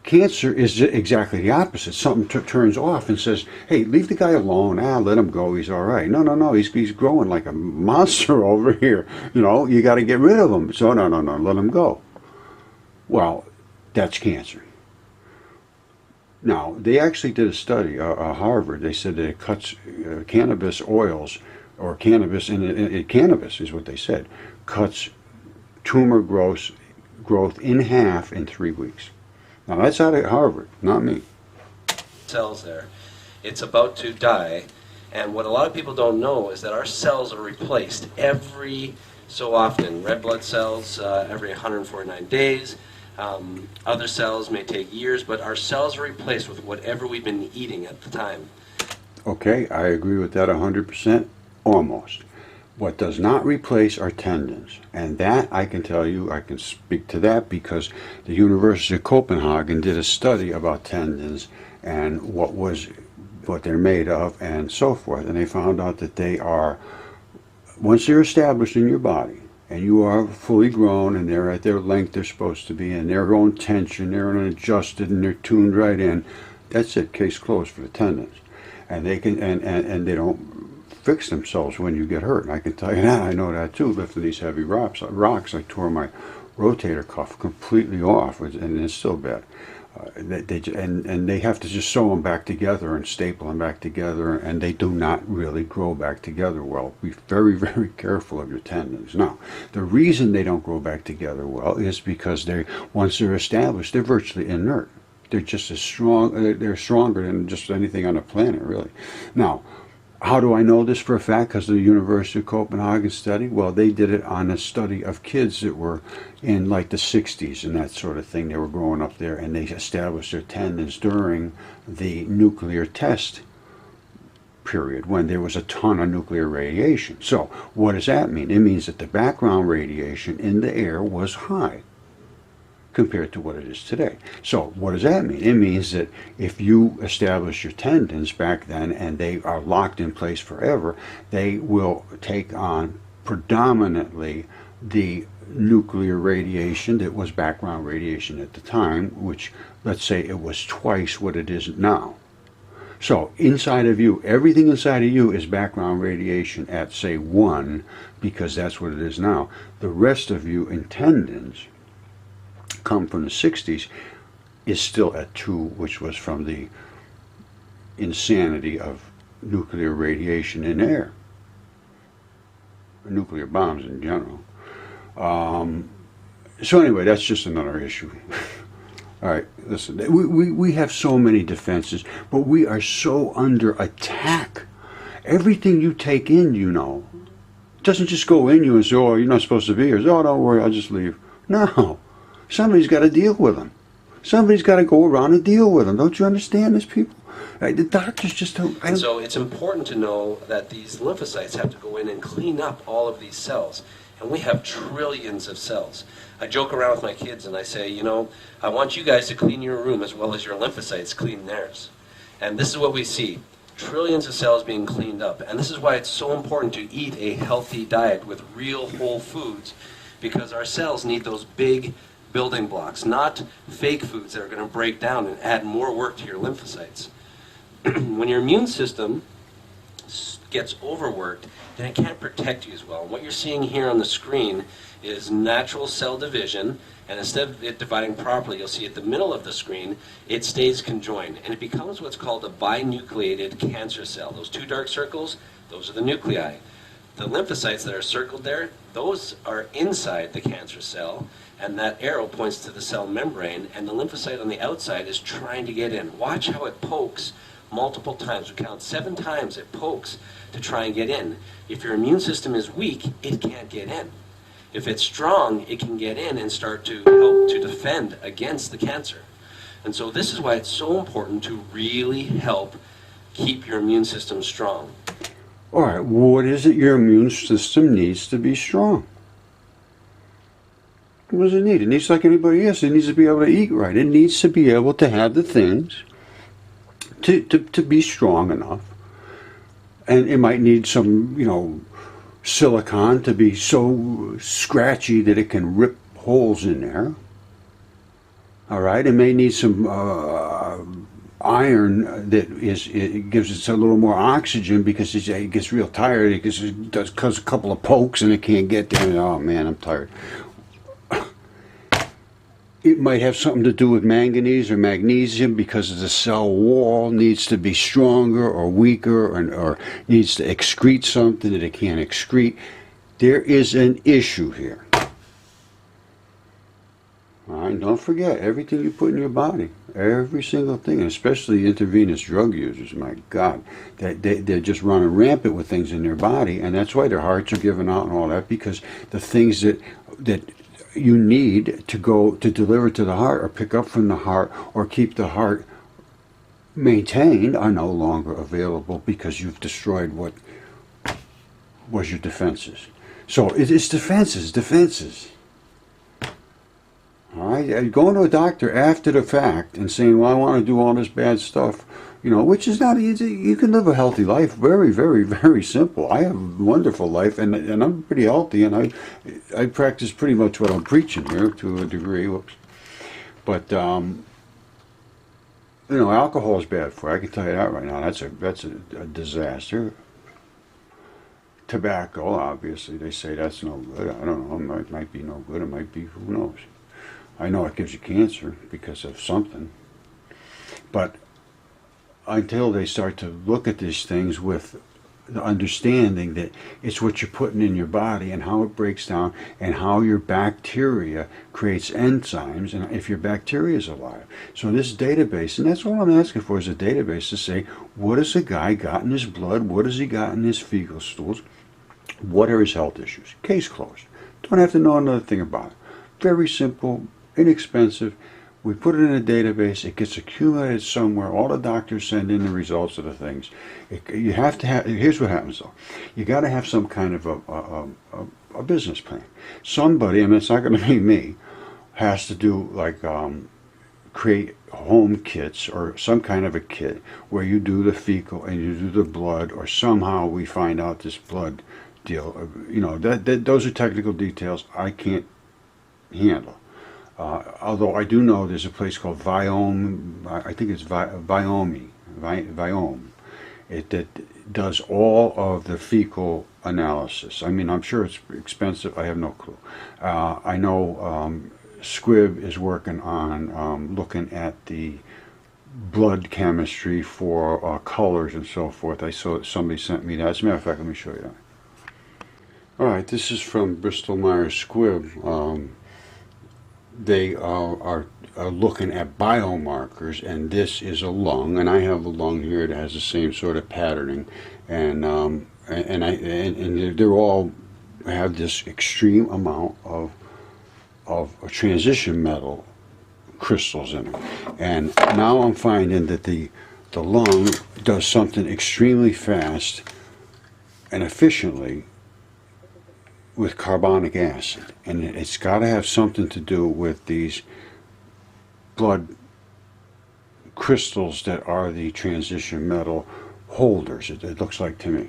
cancer is exactly the opposite. Something turns off and says, hey, leave the guy alone. Let him go. He's all right. No. He's growing like a monster over here. You got to get rid of him. So no, let him go. Well, that's cancer. Now, they actually did a study, Harvard. They said that it cuts cannabis oils, or cannabis, and cannabis is what they said, cuts tumor growth in half in 3 weeks. Now, that's out of Harvard, not me. Cells there. It's about to die, and what a lot of people don't know is that our cells are replaced every so often. Red blood cells every 149 days. Other cells may take years, but our cells are replaced with whatever we've been eating at the time. Okay, I agree with that 100%, almost. What does not replace are tendons, and that I can tell you, I can speak to that because the University of Copenhagen did a study about tendons and what they're made of and so forth, and they found out that they are, once they're established in your body, and you are fully grown, and they're at their length they're supposed to be, and they're going tension, they're adjusted, and they're tuned right in. That's it. Case closed for the tendons, and they can and they don't fix themselves when you get hurt. And I can tell you that. I know that too. Lifting these heavy rocks, I tore my rotator cuff completely off, and it's still bad. They have to just sew them back together and staple them back together, and they do not really grow back together well. Be very, very careful of your tendons. Now, the reason they don't grow back together well is because once they're established, they're virtually inert. They're just as strong. They're stronger than just anything on the planet, really. Now, how do I know this for a fact? Because of the University of Copenhagen study? Well, they did it on a study of kids that were in like the 60s and that sort of thing. They were growing up there, and they established their tendons during the nuclear test period when there was a ton of nuclear radiation. So what does that mean? It means that the background radiation in the air was high compared to what it is today. So what does that mean? It means that if you establish your tendons back then and they are locked in place forever, they will take on predominantly the nuclear radiation that was background radiation at the time, which, let's say, it was twice what it is now. So inside of you, everything inside of you is background radiation at, say, 1, because that's what it is now. The rest of you in tendons come from the 60s is still at 2, which was from the insanity of nuclear radiation in air, or nuclear bombs in general. So anyway, that's just another issue. All right, listen, we have so many defenses, but we are so under attack. Everything you take in, it doesn't just go in you and say, oh, you're not supposed to be here. Oh, don't worry, I'll just leave. No. Somebody's got to deal with them. Somebody's got to go around and deal with them. Don't you understand this, people? The doctors just don't. So it's important to know that these lymphocytes have to go in and clean up all of these cells. And we have trillions of cells. I joke around with my kids and I say, I want you guys to clean your room as well as your lymphocytes clean theirs. And this is what we see. Trillions of cells being cleaned up. And this is why it's so important to eat a healthy diet with real whole foods, because our cells need those big building blocks, not fake foods that are going to break down and add more work to your lymphocytes. When your immune system gets overworked, then it can't protect you as well. And what you're seeing here on the screen is natural cell division, and instead of it dividing properly, you'll see at the middle of the screen, it stays conjoined, and it becomes what's called a binucleated cancer cell. Those 2 dark circles, those are the nuclei. The lymphocytes that are circled there, those are inside the cancer cell, and that arrow points to the cell membrane, and the lymphocyte on the outside is trying to get in. Watch how it pokes multiple times. We count 7 times it pokes to try and get in. If your immune system is weak, it can't get in. If it's strong, it can get in and start to help to defend against the cancer. And so this is why it's so important to really help keep your immune system strong. All right, what is it your immune system needs to be strong? What does it need? It needs like anybody else. It needs to be able to eat right. It needs to be able to have the things to be strong enough. And it might need some, silicon to be so scratchy that it can rip holes in there. All right, it may need some iron it gives it a little more oxygen because it ges real tired. It does a couple of pokes and it can't get there. Oh man, I'm tired. It might have something to do with manganese or magnesium because the cell wall needs to be stronger or weaker, or needs to excrete something that it can't excrete. There is an issue here. All right, don't forget everything you put in your body, every single thing, and especially intravenous drug users. My God, they're just running rampant with things in their body, and that's why their hearts are giving out and all that, because the things that you need to go to deliver to the heart or pick up from the heart or keep the heart maintained are no longer available because you've destroyed what was your defenses. So it's defenses. All right, going to a doctor after the fact and saying, well, I want to do all this bad stuff, which is not easy. You can live a healthy life, very, very, very simple. I have a wonderful life, and I'm pretty healthy, and I practice pretty much what I'm preaching here to a degree. Whoops. But alcohol is bad for you. I can tell you that right now. That's a disaster. Tobacco, obviously, they say that's no good. I don't know. It might be no good. It might be. Who knows? I know it gives you cancer because of something. But until they start to look at these things with the understanding that it's what you're putting in your body and how it breaks down and how your bacteria creates enzymes and if your bacteria is alive. So this database, and that's all I'm asking for, is a database to say, what has a guy got in his blood? What has he got in his fecal stools? What are his health issues? Case closed. Don't have to know another thing about it. Very simple, inexpensive. We put it in a database. It gets accumulated somewhere. All the doctors send in the results of the things. You have to have. Here's what happens though. You got to have some kind of a business plan. Somebody, and it's not going to be me, has to do like create home kits or some kind of a kit where you do the fecal and you do the blood, or somehow we find out this blood deal. Those are technical details I can't handle. Although I do know there's a place called Viome, I think it's Viome, that does all of the fecal analysis. I mean, I'm sure it's expensive. I have no clue. I know Squibb is working on looking at the blood chemistry for colors and so forth. I saw somebody sent me that. As a matter of fact, let me show you that. All right, this is from Bristol Myers Squibb. They are looking at biomarkers, and this is a lung, and I have a lung here that has the same sort of patterning, and they're all have this extreme amount of transition metal crystals in them, and now I'm finding that the lung does something extremely fast and efficiently with carbonic acid, and it's got to have something to do with these blood crystals that are the transition metal holders, it looks like to me.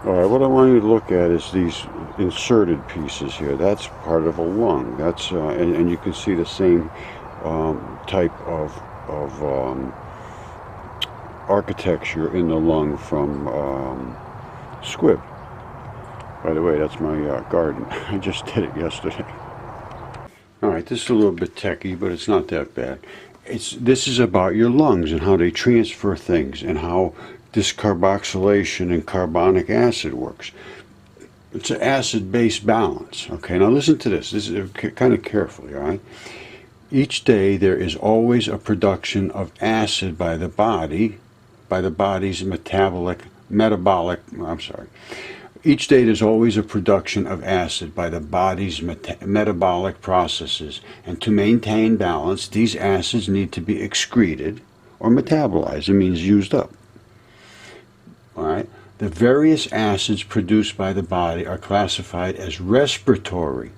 All right, what I want you to look at is these inserted pieces here. That's part of a lung. That's and you can see the same type of architecture in the lung from Squibb. By the way, that's my garden. I just did it yesterday. All right, this is a little bit techy, but it's not that bad. This is about your lungs and how they transfer things and how this carboxylation and carbonic acid works. It's an acid-base balance. Okay, now listen to this. This is kind of carefully, all right? Each day there is always a production of acid by the body's metabolic. Each day there's always a production of acid by the body's metabolic processes, and to maintain balance, these acids need to be excreted or metabolized. It means used up. All right. The various acids produced by the body are classified as respiratory.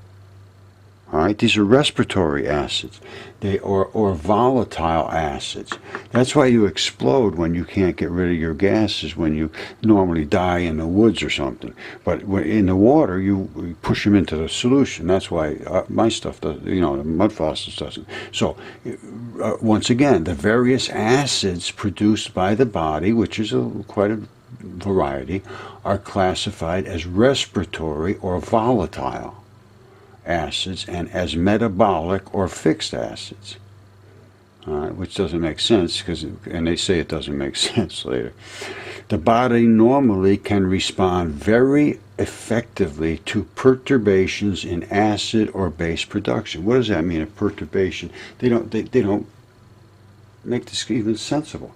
All right, these are respiratory acids. They or volatile acids. That's why you explode when you can't get rid of your gases when you normally die in the woods or something. But in the water, you push them into the solution. That's why my stuff does. The Mudfossils doesn't. So once again, the various acids produced by the body, which is quite a variety, are classified as respiratory or volatile. acids and as metabolic or fixed acids. Which doesn't make sense, and they say it doesn't make sense later. The body normally can respond very effectively to perturbations in acid or base production. What does that mean, a perturbation? They don't make this even sensible.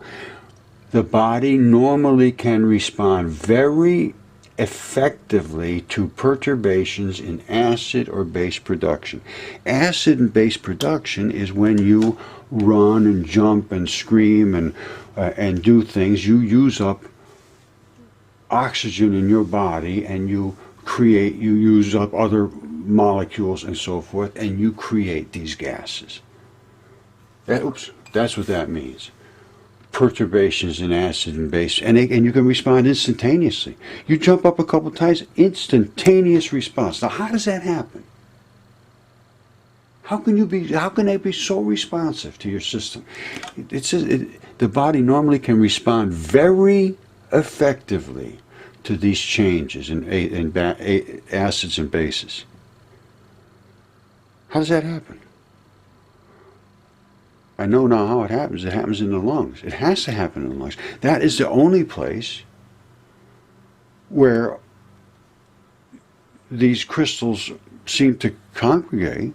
The body normally can respond very effectively to perturbations in acid or base production. Acid and base production is when you run and jump and scream and do things. You use up oxygen in your body, and you use up other molecules and so forth, and you create these gases. That's what that means. Perturbations in acid and base, and you can respond instantaneously. You jump up a couple times, instantaneous response. Now, how does that happen? How can they be so responsive to your system? The body normally can respond very effectively to these changes in acids and bases. How does that happen? I know now how it happens. It happens in the lungs. It has to happen in the lungs. That is the only place where these crystals seem to congregate,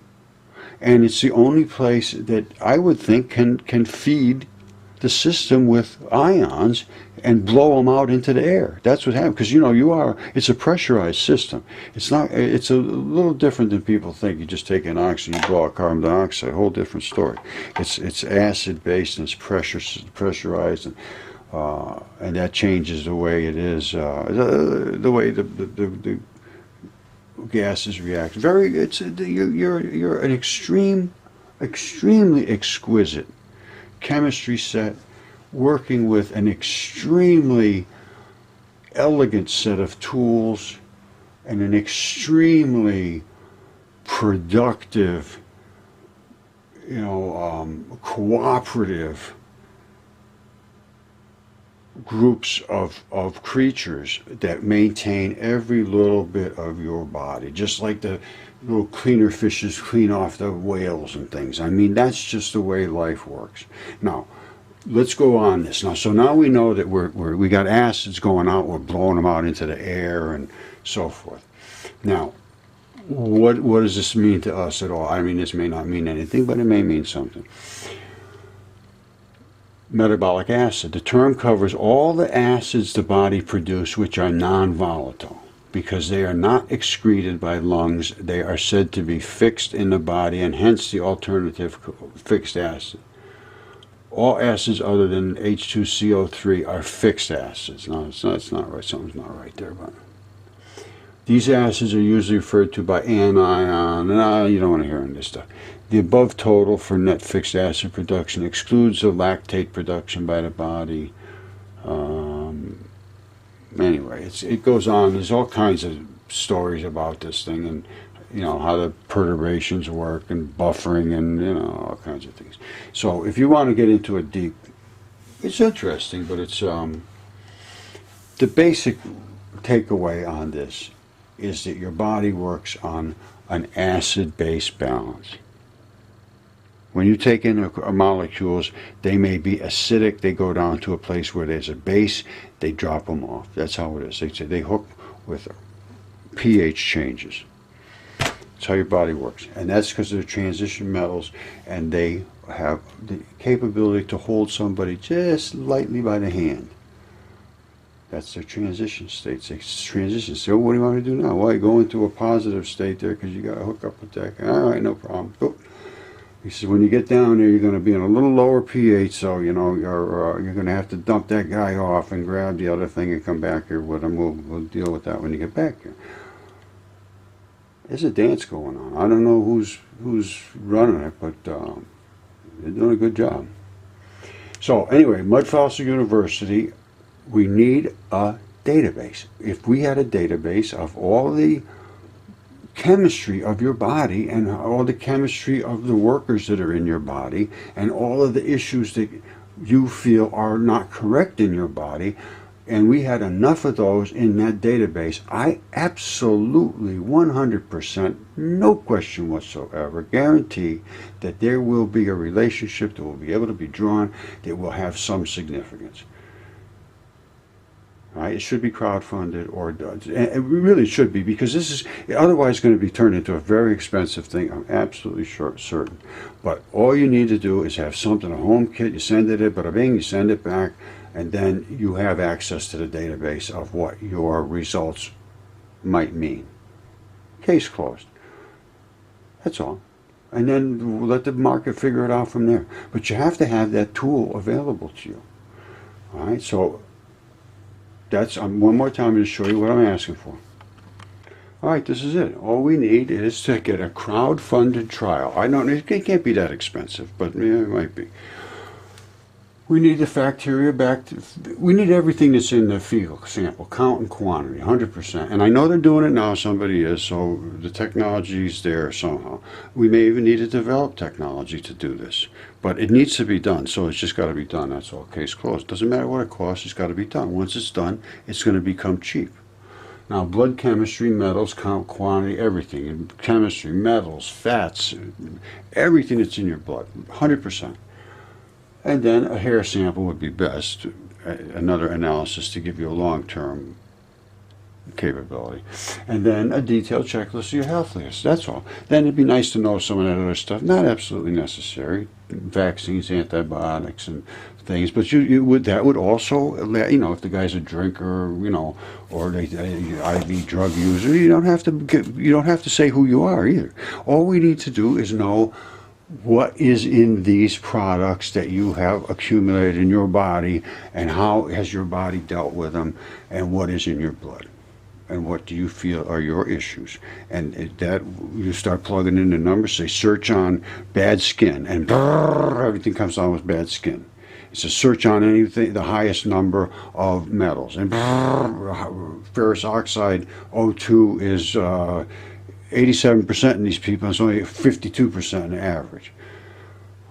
and it's the only place that I would think can feed the system with ions and blow them out into the air. That's what happens, because it's a pressurized system. It's a little different than people think. You just take an oxygen, you blow out carbon dioxide, a whole different story. It's acid based and it's pressurized, and that changes the way it is, the way the gases react. You're an extremely exquisite chemistry set, working with an extremely elegant set of tools and an extremely productive, cooperative groups of creatures that maintain every little bit of your body, just like the little cleaner fishes clean off the whales and things. I mean, that's just the way life works. Now, let's go on this. So now we know that we got acids going out, we're blowing them out into the air and so forth. Now, what does this mean to us at all? I mean, this may not mean anything, but it may mean something. Metabolic acid. The term covers all the acids the body produces which are non-volatile. Because they are not excreted by lungs, they are said to be fixed in the body, and hence the alternative fixed acid. All acids other than H2CO3 are fixed acids. No, it's not right. Something's not right there. But these acids are usually referred to by anion. No, you don't want to hear this stuff. The above total for net fixed acid production excludes the lactate production by the body. Anyway, it goes on. There's all kinds of stories about this thing, and how the perturbations work and buffering and all kinds of things. So if you want to get into it deep, it's interesting, but it's the basic takeaway on this is that your body works on an acid-base balance. When you take in molecules, they may be acidic, they go down to a place where there's a base, they drop them off. That's how it is. They hook with pH changes. That's how your body works. And that's because they're transition metals, and they have the capability to hold somebody just lightly by the hand. That's their transition states. They transition. So what do you want to do now? Well, you go into a positive state there because you got to hook up with that. All right, no problem. Go. He says, when you get down there, you're going to be in a little lower pH, so you're going to have to dump that guy off and grab the other thing and come back here with him. We'll deal with that when you get back here. There's a dance going on. I don't know who's running it, but they're doing a good job. So anyway, Mudfossil University, we need a database. If we had a database of all the chemistry of your body and all the chemistry of the workers that are in your body and all of the issues that you feel are not correct in your body, and we had enough of those in that database, I absolutely 100%, no question whatsoever, guarantee that there will be a relationship that will be able to be drawn that will have some significance. Right? It should be crowdfunded, or it really should be, because this is otherwise going to be turned into a very expensive thing. I'm absolutely certain. But all you need to do is have something, a home kit. You send it in, bada bing, you send it back, and then you have access to the database of what your results might mean. Case closed. That's all. And then let the market figure it out from there. But you have to have that tool available to you. All right. So that's one more time to show you what I'm asking for. All right, this is it. All we need is to get a crowd-funded trial. I don't. It can't be that expensive, but yeah, it might be. We need the bacteria back. We need everything that's in the fecal sample, count and quantity, 100%. And I know they're doing it now. Somebody is. So the technology's there somehow. We may even need to develop technology to do this, but it needs to be done. So it's just got to be done. That's all. Case closed. Doesn't matter what it costs. It's got to be done. Once it's done, it's going to become cheap. Now, blood chemistry, metals, count, quantity, everything. In chemistry, metals, fats, everything that's in your blood, 100%. And then a hair sample would be best, another analysis to give you a long-term capability. And then a detailed checklist of your health list. That's all. Then it'd be nice to know some of that other stuff. Not absolutely necessary. Vaccines, antibiotics, and things. But that would also, you know, if the guy's a drinker, you know, or they IV drug user, you don't have to say who you are either. All we need to do is know what is in these products that you have accumulated in your body, and how has your body dealt with them, and what is in your blood, and what do you feel are your issues. And that you start plugging in the numbers. Say search on bad skin, and everything comes on with bad skin. It's a search on anything, the highest number of metals, and ferrous oxide O2 is 87% in these people. It's only 52% in the average.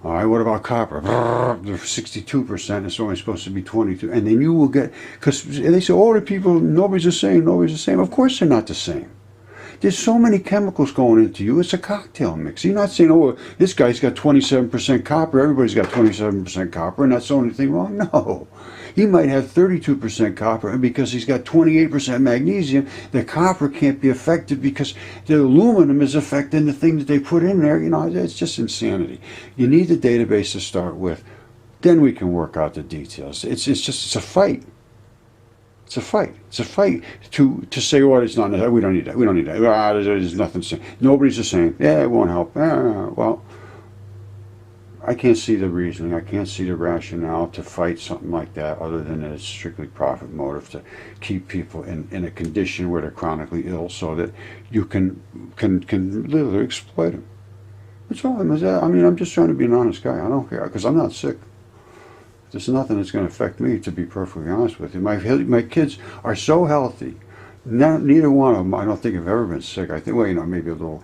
All right, what about copper? 62%. It's only supposed to be 22. And then you will get, because they say, oh, the people, nobody's the same, nobody's the same. Of course they're not the same. There's so many chemicals going into you. It's a cocktail mix. You're not saying, oh, this guy's got 27% copper, everybody's got 27% copper, and that's the only thing wrong. No. He might have 32% copper, and because he's got 28% magnesium, the copper can't be affected because the aluminum is affecting the thing that they put in there. You know, it's just insanity. You need the database to start with. Then we can work out the details. It's a fight. It's a fight. It's a fight to say, oh, it's not, we don't need that. We don't need that. There's nothing to say. Nobody's the same. Yeah, it won't help. Well, I can't see the reasoning. I can't see the rationale to fight something like that, other than that it's strictly profit motive to keep people in a condition where they're chronically ill, so that you can literally exploit them. That's all. I mean, I'm just trying to be an honest guy. I don't care, because I'm not sick. There's nothing that's going to affect me, to be perfectly honest with you. My kids are so healthy. Neither one of them, I don't think, have ever been sick. I think, well, you know, maybe a little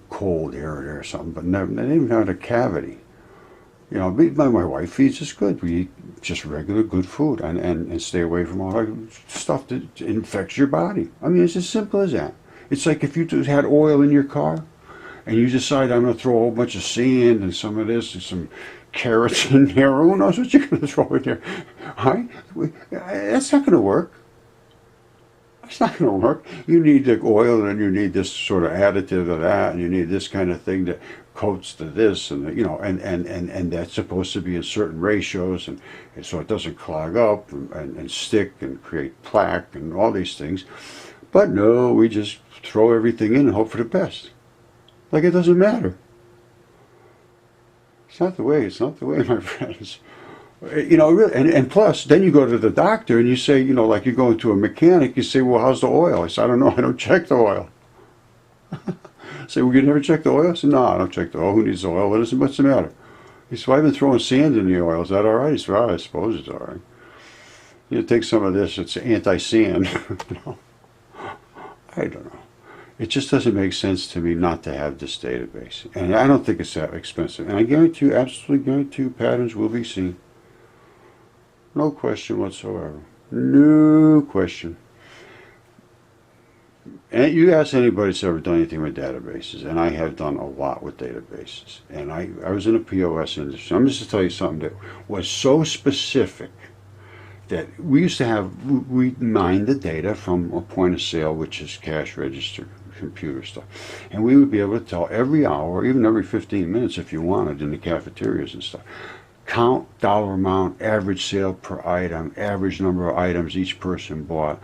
cold here or there or something, but never. They didn't even have a cavity. You know, my wife feeds us good. We eat just regular good food, and stay away from all that stuff that infects your body. I mean, it's as simple as that. It's like if you just had oil in your car, and you decide, I'm going to throw a whole bunch of sand and some of this and some carrots in there. Who knows what you're going to throw in there? Right? That's not going to work. It's not going to work. You need the oil, and you need this sort of additive of that, and you need this kind of thing that coats to this, and you know, and that's supposed to be in certain ratios, and so it doesn't clog up and stick and create plaque and all these things. But no, we just throw everything in and hope for the best. Like it doesn't matter. It's not the way. It's not the way, my friends. You know, really, and plus, then you go to the doctor and you say, you know, like you're going to a mechanic, you say, well, how's the oil? I say, I don't know, I don't check the oil. Say, well, you never check the oil? I said, no, I don't check the oil. Who needs the oil? What's the matter? He said, well, I've been throwing sand in the oil. Is that all right? He said, well, I suppose it's all right. You take some of this, it's anti-sand. You know? I don't know. It just doesn't make sense to me not to have this database. And I don't think it's that expensive. And I guarantee you, absolutely guarantee you, patterns will be seen. No question whatsoever. No question. And you ask anybody that's ever done anything with databases, and I have done a lot with databases. And I was in a POS industry. I'm just to tell you something that was so specific that we used to have, we mined the data from a point of sale, which is cash register, computer stuff. And we would be able to tell every hour, even every 15 minutes if you wanted in the cafeterias and stuff. Count, dollar amount, average sale per item, average number of items each person bought,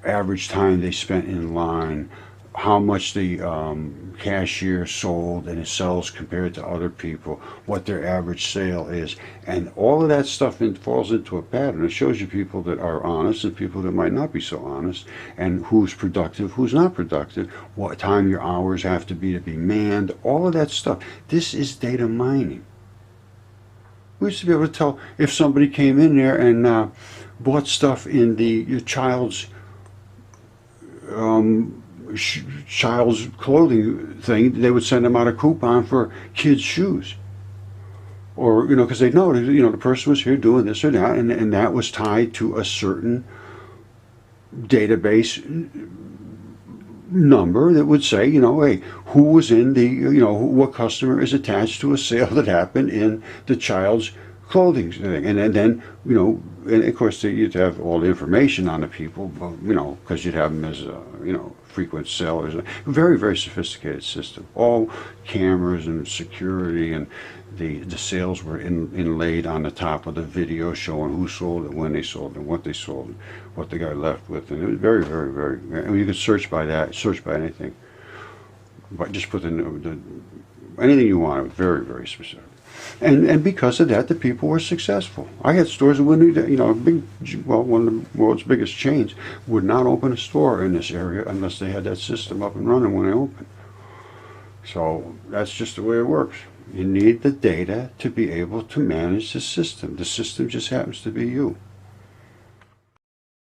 average time they spent in line, how much the cashier sold and it sells compared to other people, what their average sale is, and all of that stuff falls into a pattern. It shows you people that are honest and people that might not be so honest, and who's productive, who's not productive, what time your hours have to be manned, all of that stuff. This is data mining. We used to be able to tell if somebody came in there and bought stuff in your child's child's clothing thing. They would send them out a coupon for kids' shoes, or because they know the person was here doing this or that, and that was tied to a certain database number that would say, hey, who was in what customer is attached to a sale that happened in the child's clothing thing, and then and of course you'd have all the information on the people, because you'd have them as frequent sellers. Very, very sophisticated system. All cameras and security, and the sales were inlaid on the top of the video showing who sold it, when they sold it, what they sold, and what the guy left with, and it was very, very, very. I mean, you could search by that, search by anything, but just put the anything you want. It was very, very specific. And because of that, the people were successful. I had stores that wouldn't, one of the world's biggest chains would not open a store in this area unless they had that system up and running when they opened. So that's just the way it works. You need the data to be able to manage the system. The system just happens to be you.